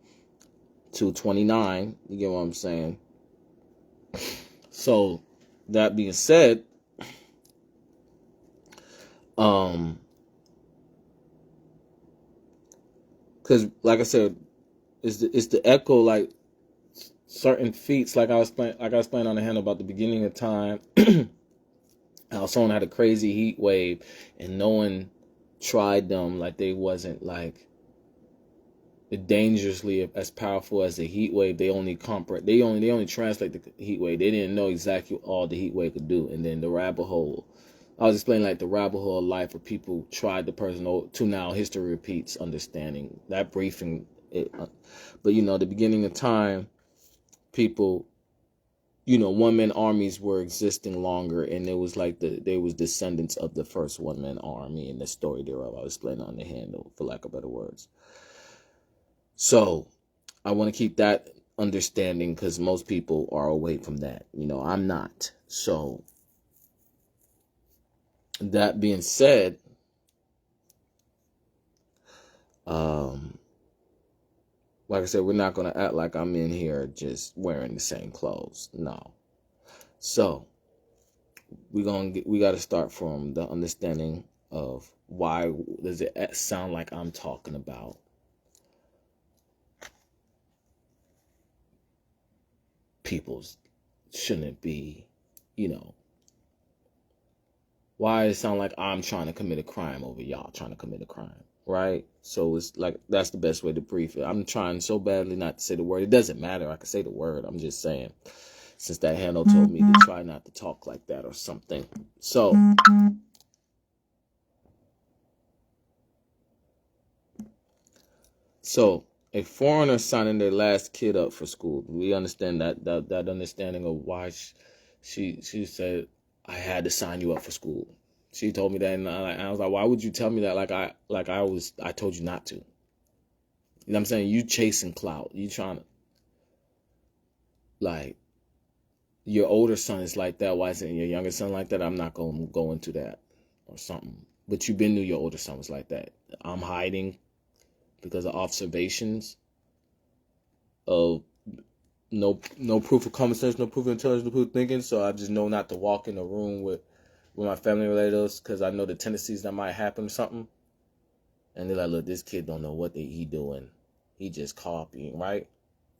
to 29. You get what I'm saying? So that being said, because like I said, it's the echo like certain feats like I was playing on the hand about the beginning of time. How someone had a crazy heat wave and no one tried them, like they wasn't like dangerously as powerful as the heat wave. They only translate the heat wave. They didn't know exactly all the heat wave could do. And then the rabbit hole, I was explaining like the rabbit hole of life where people tried the person to now history repeats understanding that briefing. But the beginning of time, people, one-man armies were existing longer, and it was like they was descendants of the first one-man army and the story thereof. I was explaining on the handle, for lack of better words. So I want to keep that understanding because most people are away from that. I'm not. So that being said, like I said, we're not going to act like I'm in here just wearing the same clothes. No. So we got to start from the understanding of why does it sound like I'm talking about people's shouldn't be, why it sound like I'm trying to commit a crime over y'all trying to commit a crime, right? So it's like that's the best way to brief it. I'm trying so badly not to say the word. It doesn't matter. I can say the word. I'm just saying, since that handle told me to try not to talk like that or something. So a foreigner signing their last kid up for school. We understand that understanding of why she said I had to sign you up for school. She told me that, and I was like, why would you tell me that? I told you not to. You know what I'm saying? You chasing clout. You trying to, like, your older son is like that. Why isn't your younger son like that? I'm not going to go into that or something. But you been knew your older son was like that. I'm hiding because of observations of no proof of common sense, no proof of intelligence, no proof of thinking. So I just know not to walk in a room with my family relatives because I know the tendencies that might happen or something. And they're like, look, this kid don't know what he doing. He just copying, right?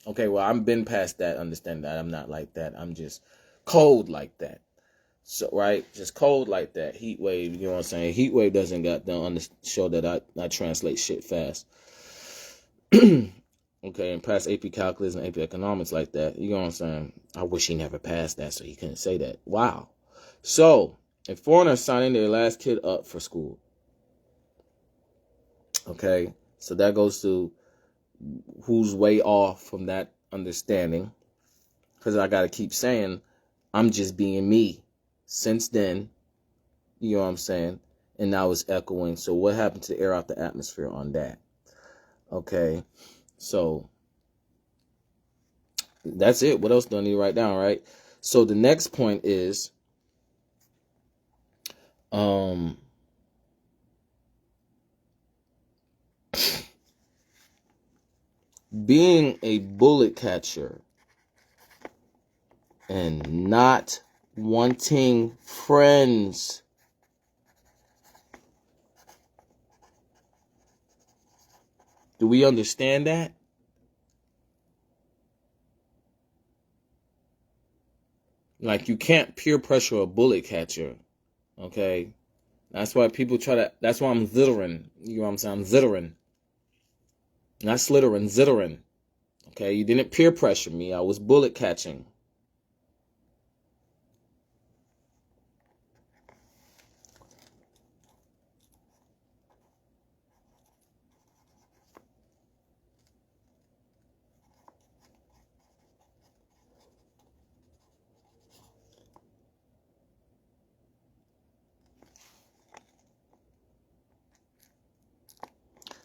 Okay, well, I've been past that, understand that. I'm not like that. I'm just cold like that. So, right? Just cold like that. Heat wave, you know what I'm saying? Heat wave doesn't show that I translate shit fast. Okay, and pass AP Calculus and AP Economics like that. You know what I'm saying? I wish he never passed that so he couldn't say that. Wow. So, a foreigner signing their last kid up for school. Okay, so that goes to who's way off from that understanding. Because I got to keep saying, I'm just being me. Since then, you know what I'm saying? And now it's echoing. So what happened to the air out the atmosphere on that? Okay, so that's it. What else do I need to write down, right? So the next point is, being a bullet catcher and not wanting friends. Do we understand that? Like, you can't peer pressure a bullet catcher, okay? That's why people that's why I'm zittering. You know what I'm saying? I'm zittering. Not slittering, zittering. Okay, you didn't peer pressure me. I was bullet catching.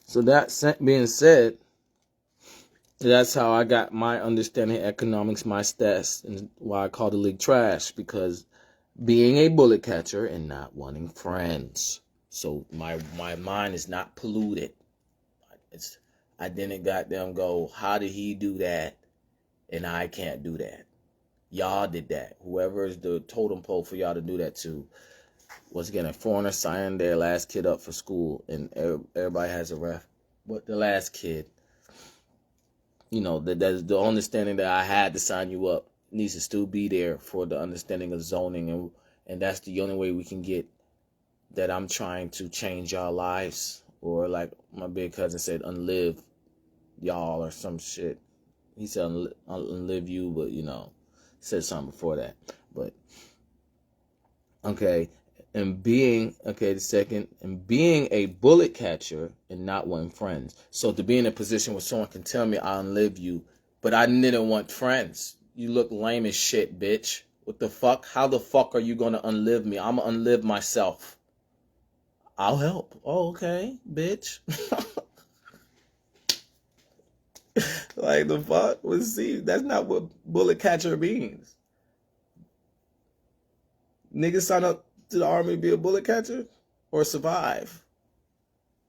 So that being said, that's how I got my understanding of economics, my stats, and why I call the league trash, because being a bullet catcher and not wanting friends. So my mind is not polluted. I didn't goddamn go, how did he do that? And I can't do that. Y'all did that. Whoever is the totem pole for y'all to do that to. Once again, a foreigner signing their last kid up for school, and everybody has a ref. But the last kid, you know, that's the understanding that I had to sign you up needs to still be there for the understanding of zoning, and that's the only way we can get that I'm trying to change y'all lives, or like my big cousin said, unlive y'all or some shit. He said unlive you, but you know, he said something before that. But okay, and being a bullet catcher and not wanting friends. So to be in a position where someone can tell me I'll unlive you, but I didn't want friends. You look lame as shit, bitch. What the fuck? How the fuck are you gonna unlive me? I'm gonna unlive myself. I'll help. Oh, okay, bitch. Like the fuck? Well, see, that's not what bullet catcher means. Niggas sign up to the army to be a bullet catcher or survive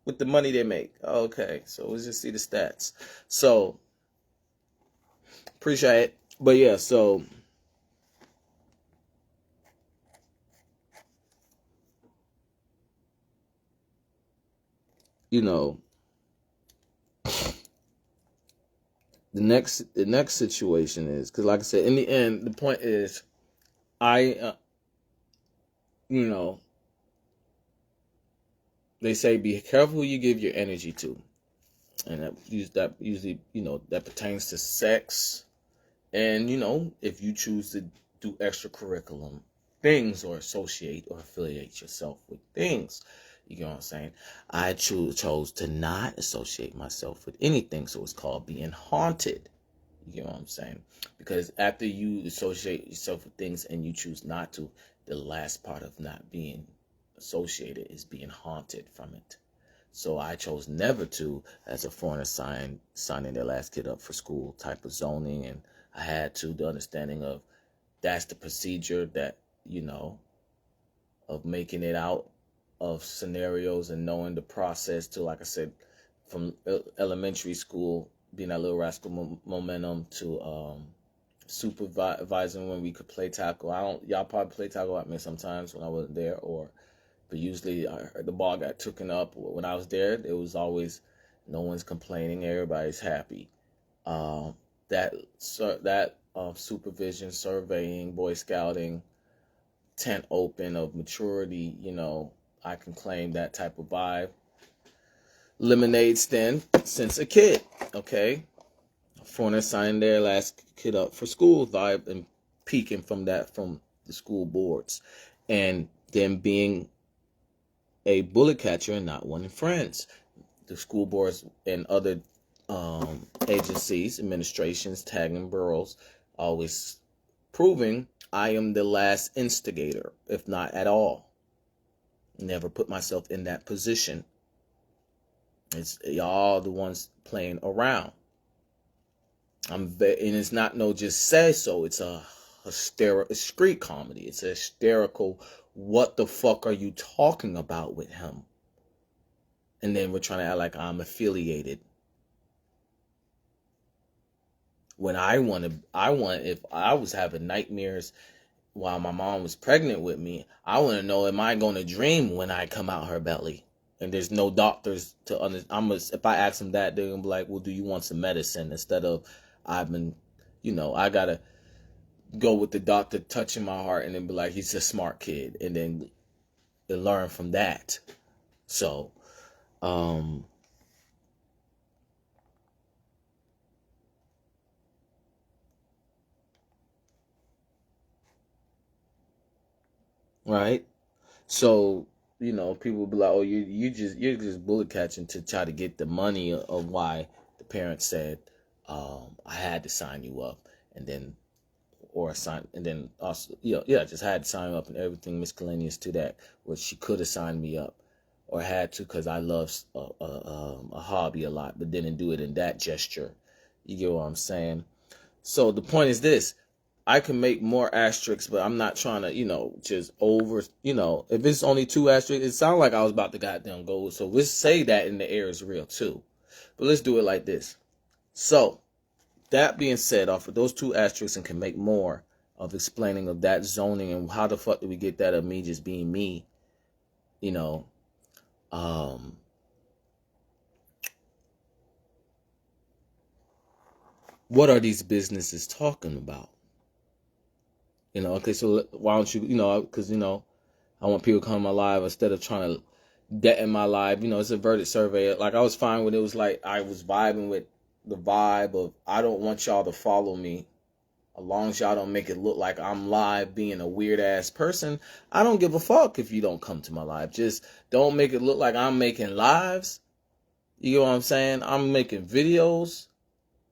with the money they make. Okay, so let's just see the stats. So appreciate it. But yeah, so you know, the next situation is, because like I said, in the end, the point is, you know, they say be careful who you give your energy to, and that usually, you know, that pertains to sex, and you know, if you choose to do extracurriculum things or associate or affiliate yourself with things. You know what I'm saying? I chose to not associate myself with anything, so it's called being haunted. You know what I'm saying? Because after you associate yourself with things and you choose not to, the last part of not being associated is being haunted from it. So I chose never to, as a foreigner signing their last kid up for school type of zoning, and I had to the understanding of that's the procedure that, you know, of making it out of scenarios and knowing the process to, like I said, from elementary school, being that little rascal momentum to supervising when we could play tackle. Y'all probably play tackle at me sometimes when I wasn't there, but usually the ball got taken up. When I was there, it was always no one's complaining, everybody's happy. That supervision, surveying, Boy Scouting, tent open of maturity, I can claim that type of vibe. Lemonade stand since a kid, okay? Foreigner signing their last kid up for school vibe and peaking from the school boards. And then being a bullet catcher and not wanting friends. The school boards and other agencies, administrations, tagging boroughs, always proving I am the last instigator, if not at all. Never put myself in that position. It's y'all the ones playing around. And it's not no just say so. It's a street comedy. It's a hysterical. What the fuck are you talking about with him? And then we're trying to act like I'm affiliated. When if I was having nightmares while my mom was pregnant with me, I want to know, am I going to dream when I come out her belly? And there's no doctors to understand. If I ask them that, they're going to be like, well, do you want some medicine? Instead of, I got to go with the doctor touching my heart and then be like, he's a smart kid. And then learn from that. So, right? So, people will be like, oh, you're just bullet catching to try to get the money of why the parents said, I had to sign you up, and then also, just had to sign up and everything miscellaneous to that, which she could have signed me up or had to, because I love a hobby a lot, but didn't do it in that gesture. You get what I'm saying? So the point is this. I can make more asterisks, but I'm not trying to, just over, if it's only 2 asterisks, it sounds like I was about to goddamn go. So let's say that in the air is real too. But let's do it like this. So, that being said, off of those 2 asterisks, and can make more of explaining of that zoning and how the fuck did we get that of me just being me, what are these businesses talking about? Okay, so why don't you, because, I want people to come in my live instead of trying to debt in my live. It's a verdict survey. Like, I was fine with it. It was like I was vibing with the vibe of, I don't want y'all to follow me. As long as y'all don't make it look like I'm live being a weird ass person, I don't give a fuck if you don't come to my live. Just don't make it look like I'm making lives. You know what I'm saying? I'm making videos.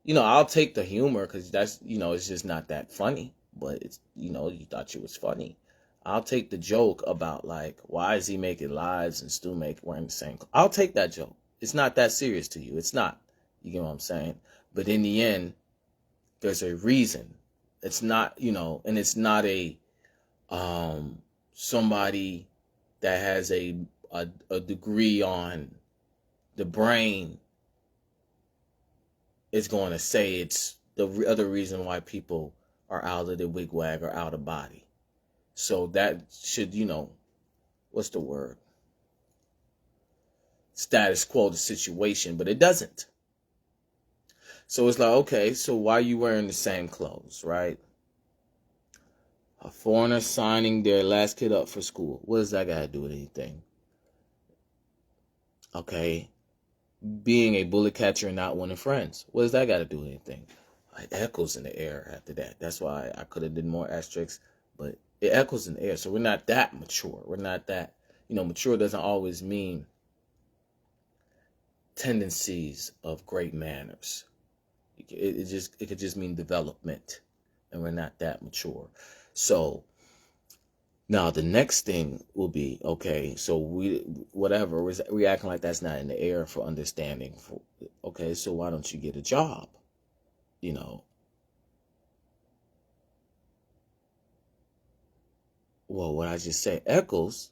I'll take the humor because that's, it's just not that funny. But it's, you thought it was funny. I'll take the joke about like, why is he making lives and Stu wearing the same clothes? I'll take that joke. It's not that serious to you. It's not. You get what I'm saying? But in the end, there's a reason. It's not, and it's not a somebody that has a degree on the brain is going to say it's the other reason why people are out of the wigwag or out of body. So that should, what's the word? Status quo the situation, but it doesn't. So it's like, okay, so why are you wearing the same clothes, right? A foreigner signing their last kid up for school. What does that got to do with anything? Okay. Being a bullet catcher and not wanting friends. What does that got to do with anything? It echoes in the air after that. That's why I could have did more asterisks, but it echoes in the air. So we're not that mature. We're not that, mature doesn't always mean tendencies of great manners. It could just mean development, and we're not that mature. So now the next thing will be, okay, so we acting like that's not in the air for understanding. Okay, so why don't you get a job? Well, what I just said echoes.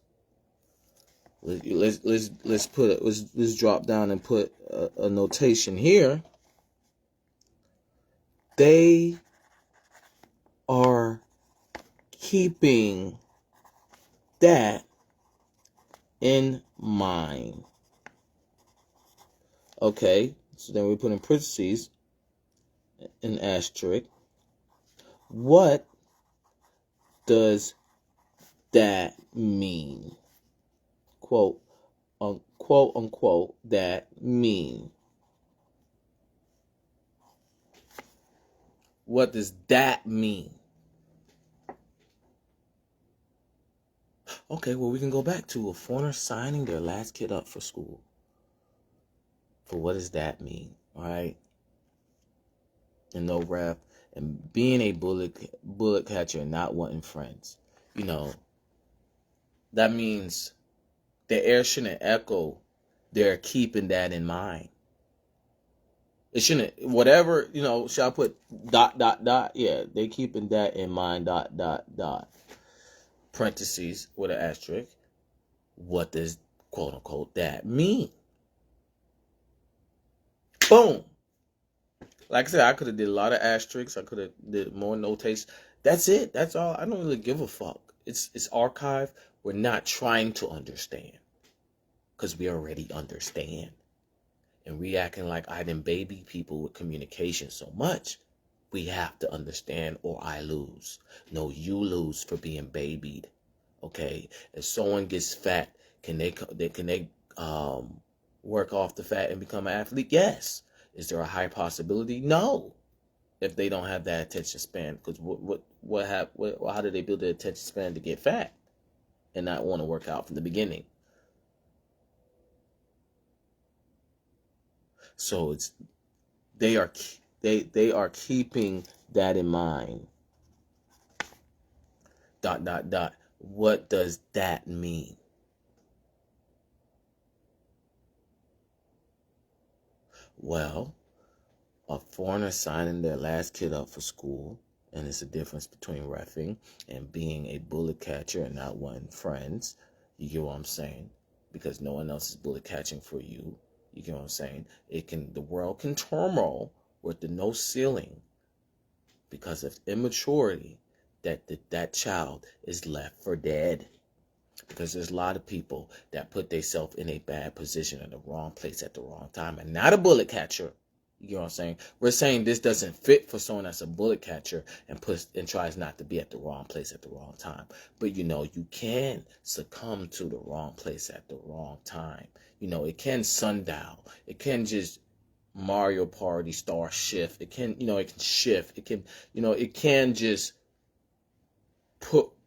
Let's drop down and put a notation here. They are keeping that in mind. Okay, so then we put in parentheses, an asterisk. What does that mean? Quote unquote, that mean. What does that mean? Okay, well, we can go back to a foreigner signing their last kid up for school. For what does that mean? All right. And no ref. And being a bullet catcher and not wanting friends. You know, that means the air shouldn't echo. They're keeping that in mind. It shouldn't, whatever, should I put ... Yeah, they keeping that in mind, ... Parentheses with an asterisk. What does, quote unquote, that mean? Boom. Like I said, I could have did a lot of asterisks. I could have did more notation. That's it. That's all. I don't really give a fuck. It's archive. We're not trying to understand. Because we already understand. And we acting like I didn't baby people with communication so much. We have to understand or I lose. No, you lose for being babied. Okay? If someone gets fat, can they work off the fat and become an athlete? Yes. Is there a high possibility? No. If they don't have that attention span, because how did they build their attention span to get fat and not want to work out from the beginning? So they are keeping that in mind. ... What does that mean? Well, a foreigner signing their last kid up for school, and it's a difference between reffing and being a bullet catcher and not wanting friends. You get what I'm saying? Because no one else is bullet catching for you. You get what I'm saying? The world can turmoil with the no ceiling because of immaturity that child is left for dead. Because there's a lot of people that put themselves in a bad position in the wrong place at the wrong time and not a bullet catcher. You know what I'm saying? We're saying this doesn't fit for someone that's a bullet catcher and tries not to be at the wrong place at the wrong time. But you can succumb to the wrong place at the wrong time. It can sundial. It can just Mario Party star shift. It can, it can shift. It can, it can just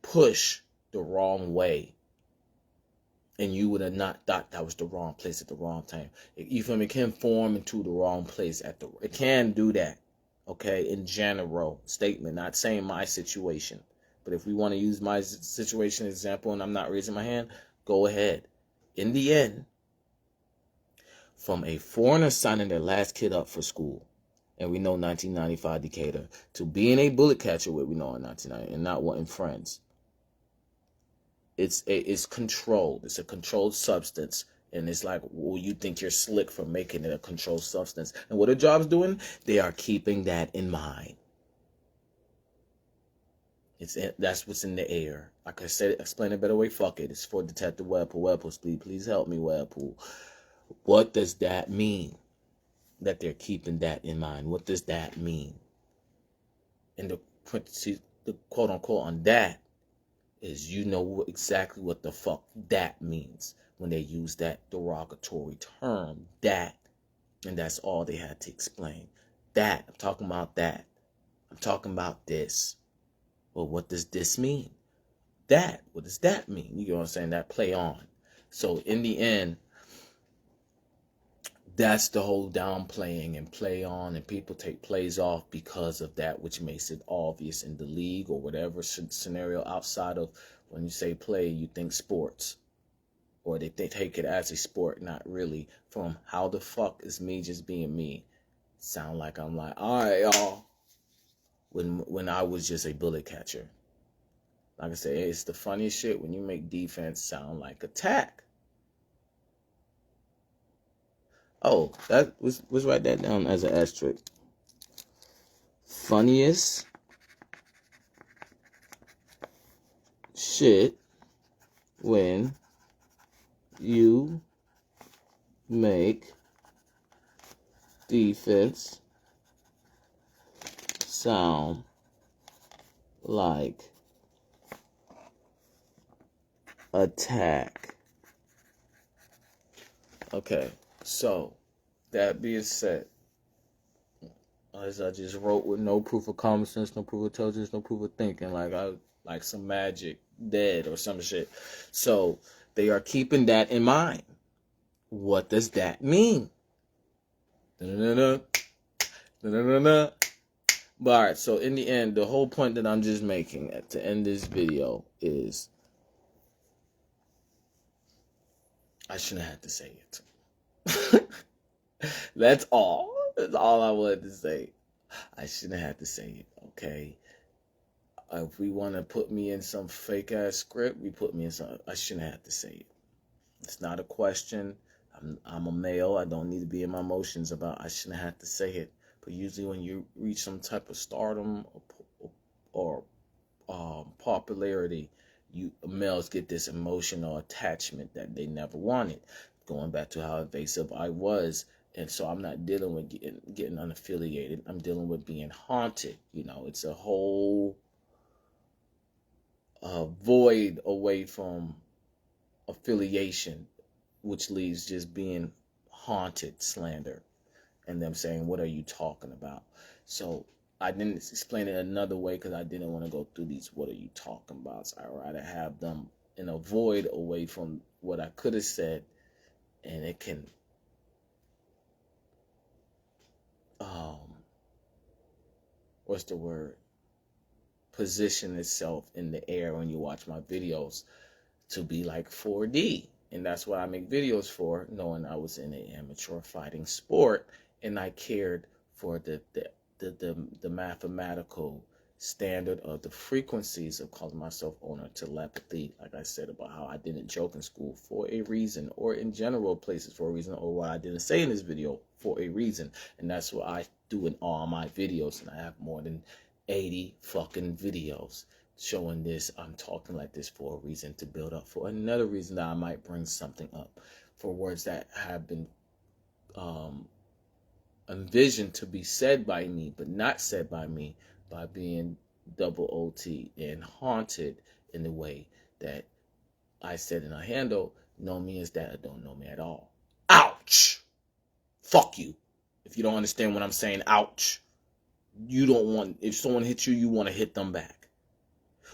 push the wrong way. And you would have not thought that was the wrong place at the wrong time. You feel me? It can form into the wrong place it can do that. Okay? In general statement, not saying my situation. But if we want to use my situation example and I'm not raising my hand, go ahead. In the end, from a foreigner signing their last kid up for school, and we know 1995 Decatur, to being a bullet catcher, what we know in 1990, and not wanting friends. It's controlled. It's a controlled substance. And it's like, well, you think you're slick for making it a controlled substance. And what are jobs doing? They are keeping that in mind. That's what's in the air. Like I said, explain a better way. Fuck it. It's for Detective Webpool. Webpoolz, please help me, Webpool. What does that mean? That they're keeping that in mind. What does that mean? And the quote unquote on that is exactly what the fuck that means when they use that derogatory term, that. And that's all they had to explain. That. I'm talking about that. I'm talking about this. Well, what does this mean? That. What does that mean? You know what I'm saying? That play on. So in the end, that's the whole downplaying and play on, and people take plays off because of that, which makes it obvious in the league or whatever scenario outside of when you say play, you think sports. Or they take it as a sport, not really. From how the fuck is me just being me? Sound like I'm like, all right, y'all. When I was just a bullet catcher. Like I said, it's the funniest shit when you make defense sound like attack. Oh, let's write that down as an asterisk. Funniest shit when you make defense sound like attack. Okay, so that being said, as I just wrote with no proof of common sense, no proof of intelligence, no proof of thinking, like some magic dead or some shit. So they are keeping that in mind. What does that mean? Da-da-da-da. Da-da-da-da. But all right, so in the end, the whole point that I'm just making to end this video is I shouldn't have to say it. That's all. That's all I wanted to say. I shouldn't have to say it, okay? If we want to put me in some fake ass script, we put me in some. I shouldn't have to say it. It's not a question. I'm a male. I don't need to be in my emotions about. I shouldn't have to say it. But usually, when you reach some type of stardom or popularity, males get this emotional attachment that they never wanted. Going back to how invasive I was. And so I'm not dealing with getting unaffiliated. I'm dealing with being haunted. You know, it's a whole void away from affiliation, which leaves just being haunted slander and them saying, what are you talking about? So I didn't explain it another way because I didn't want to go through these what are you talking about. So I'd rather have them in a void away from what I could have said, and it can what's the word? Position itself in the air when you watch my videos to be like 4D. And that's what I make videos for, knowing I was in an amateur fighting sport and I cared for the mathematical standard of the frequencies of calling myself owner telepathy. Like I said about how I didn't joke in school for a reason, or in general places for a reason, or what I didn't say in this video for a reason. And that's what I do in all my videos. And I have more than 80 fucking videos showing this. I'm talking like this for a reason, to build up for another reason that I might bring something up, for words that have been envisioned to be said by me, but not said by me, by being double OT and haunted in the way that I said in a handle. Know me as that or don't know me at all. Ouch! Fuck you. If you don't understand what I'm saying, ouch. You don't want, if someone hits you, you want to hit them back.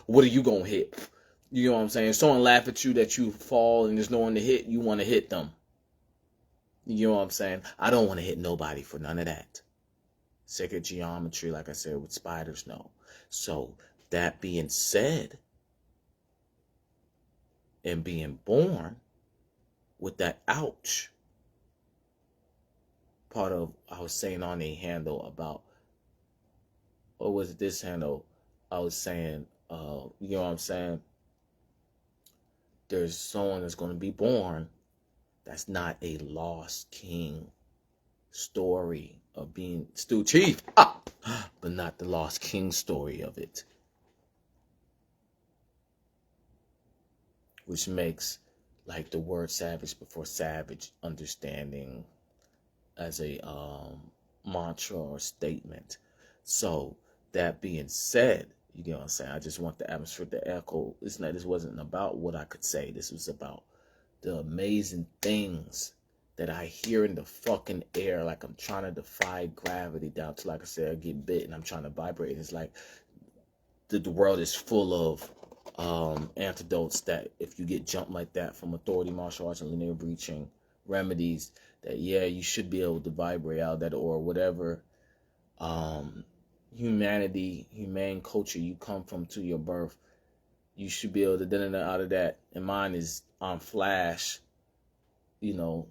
What are you going to hit? You know what I'm saying? If someone laugh at you that you fall and there's no one to hit, you want to hit them. You know what I'm saying? I don't want to hit nobody for none of that. Sacred geometry, like I said, with spiders, no. So, that being said, and being born with that ouch part of, I was saying on a handle about, or was it this handle? I was saying, you know what I'm saying? There's someone that's going to be born that's not a lost king story of being Stu Chief, but not the lost king story of it. Which makes like the word savage before savage understanding as a mantra or statement. So that being said, you know what I'm saying? I just want the atmosphere to echo. This wasn't about what I could say. This was about the amazing things that I hear in the fucking air. Like I'm trying to defy gravity down to, like I said, I get bit and I'm trying to vibrate. It's like the world is full of antidotes that if you get jumped like that from authority, martial arts, and linear breaching remedies, that yeah, you should be able to vibrate out of that, or whatever humane culture you come from to your birth, you should be able to get out of that. And mine is on Flash, you know,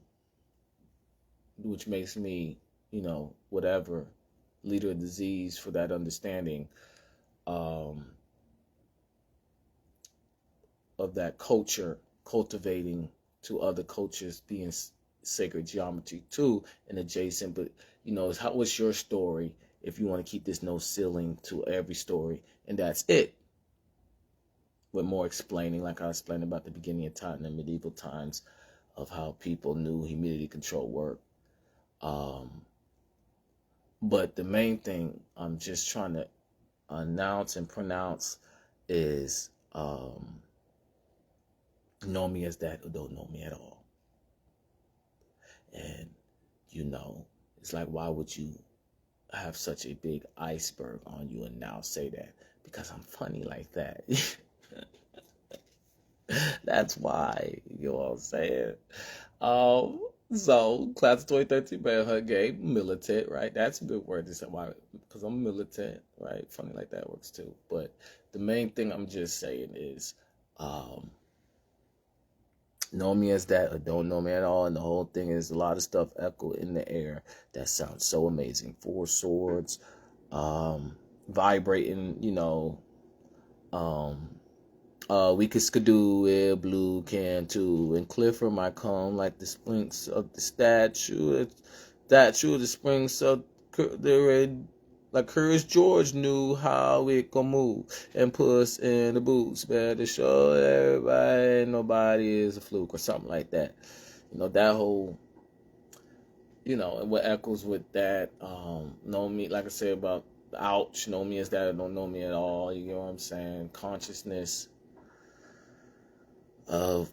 which makes me, you know, whatever, leader of disease for that understanding of that culture, cultivating to other cultures, being sacred geometry too, and adjacent. But, you know, what's your story if you want to keep this no ceiling to every story, and that's it. with more explaining, like I explained about the beginning of time in the medieval times of how people knew humidity control worked. But the main thing I'm just trying to announce and pronounce is know me as that or don't know me at all. And, it's like, why would you have such a big iceberg on you and now say that? Because I'm funny like that. That's why, you know what I'm saying? So, class of 2013, manhood gay, militant, right? That's a good word to say, why? Because I'm militant, right? Funny like that works too. But the main thing I'm just saying is, know me as that or don't know me at all. And the whole thing is a lot of stuff echo in the air that sounds so amazing. Four swords, vibrating, we could skidoo it, blue can too, and Clifford might come like the springs of the statue of the springs of the red. Like Curious George knew how it could move and Puss in the Boots better show everybody nobody is a fluke or something like that. That whole, and what echoes with that, know me, like I said about ouch, know me as that or don't know me at all, you know what I'm saying? Consciousness of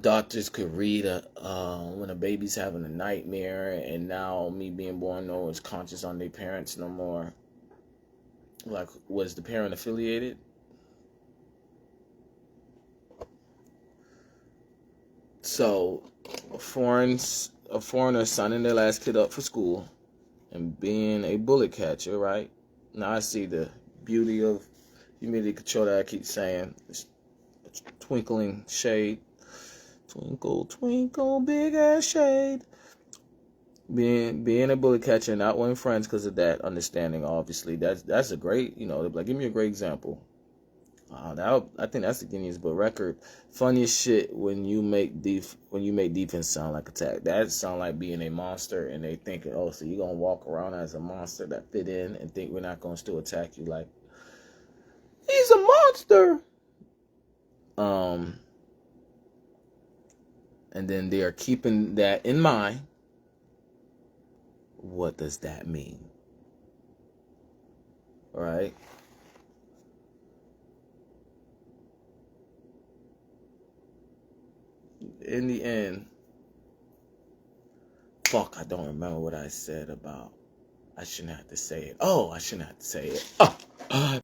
doctors could read when a baby's having a nightmare, and now me being born no is conscious on their parents no more. Like, was the parent affiliated? So a foreigner signing their last kid up for school and being a bullet catcher, right? Now I see the beauty of humidity control that I keep saying. It's twinkling shade. Twinkle, twinkle, big ass shade. Being a bullet catcher and not wanting friends because of that understanding, obviously. That's a great, like, give me a great example. I think that's the Guinness Book record. Funniest shit when you make defense sound like attack. That sound like being a monster, and they thinking, oh, so you gonna walk around as a monster that fit in and think we're not gonna still attack you? Like, he's a monster. And then they are keeping that in mind. What does that mean? All right. In the end, I don't remember what I said about I shouldn't have to say it. Oh, I shouldn't have to say it. Oh.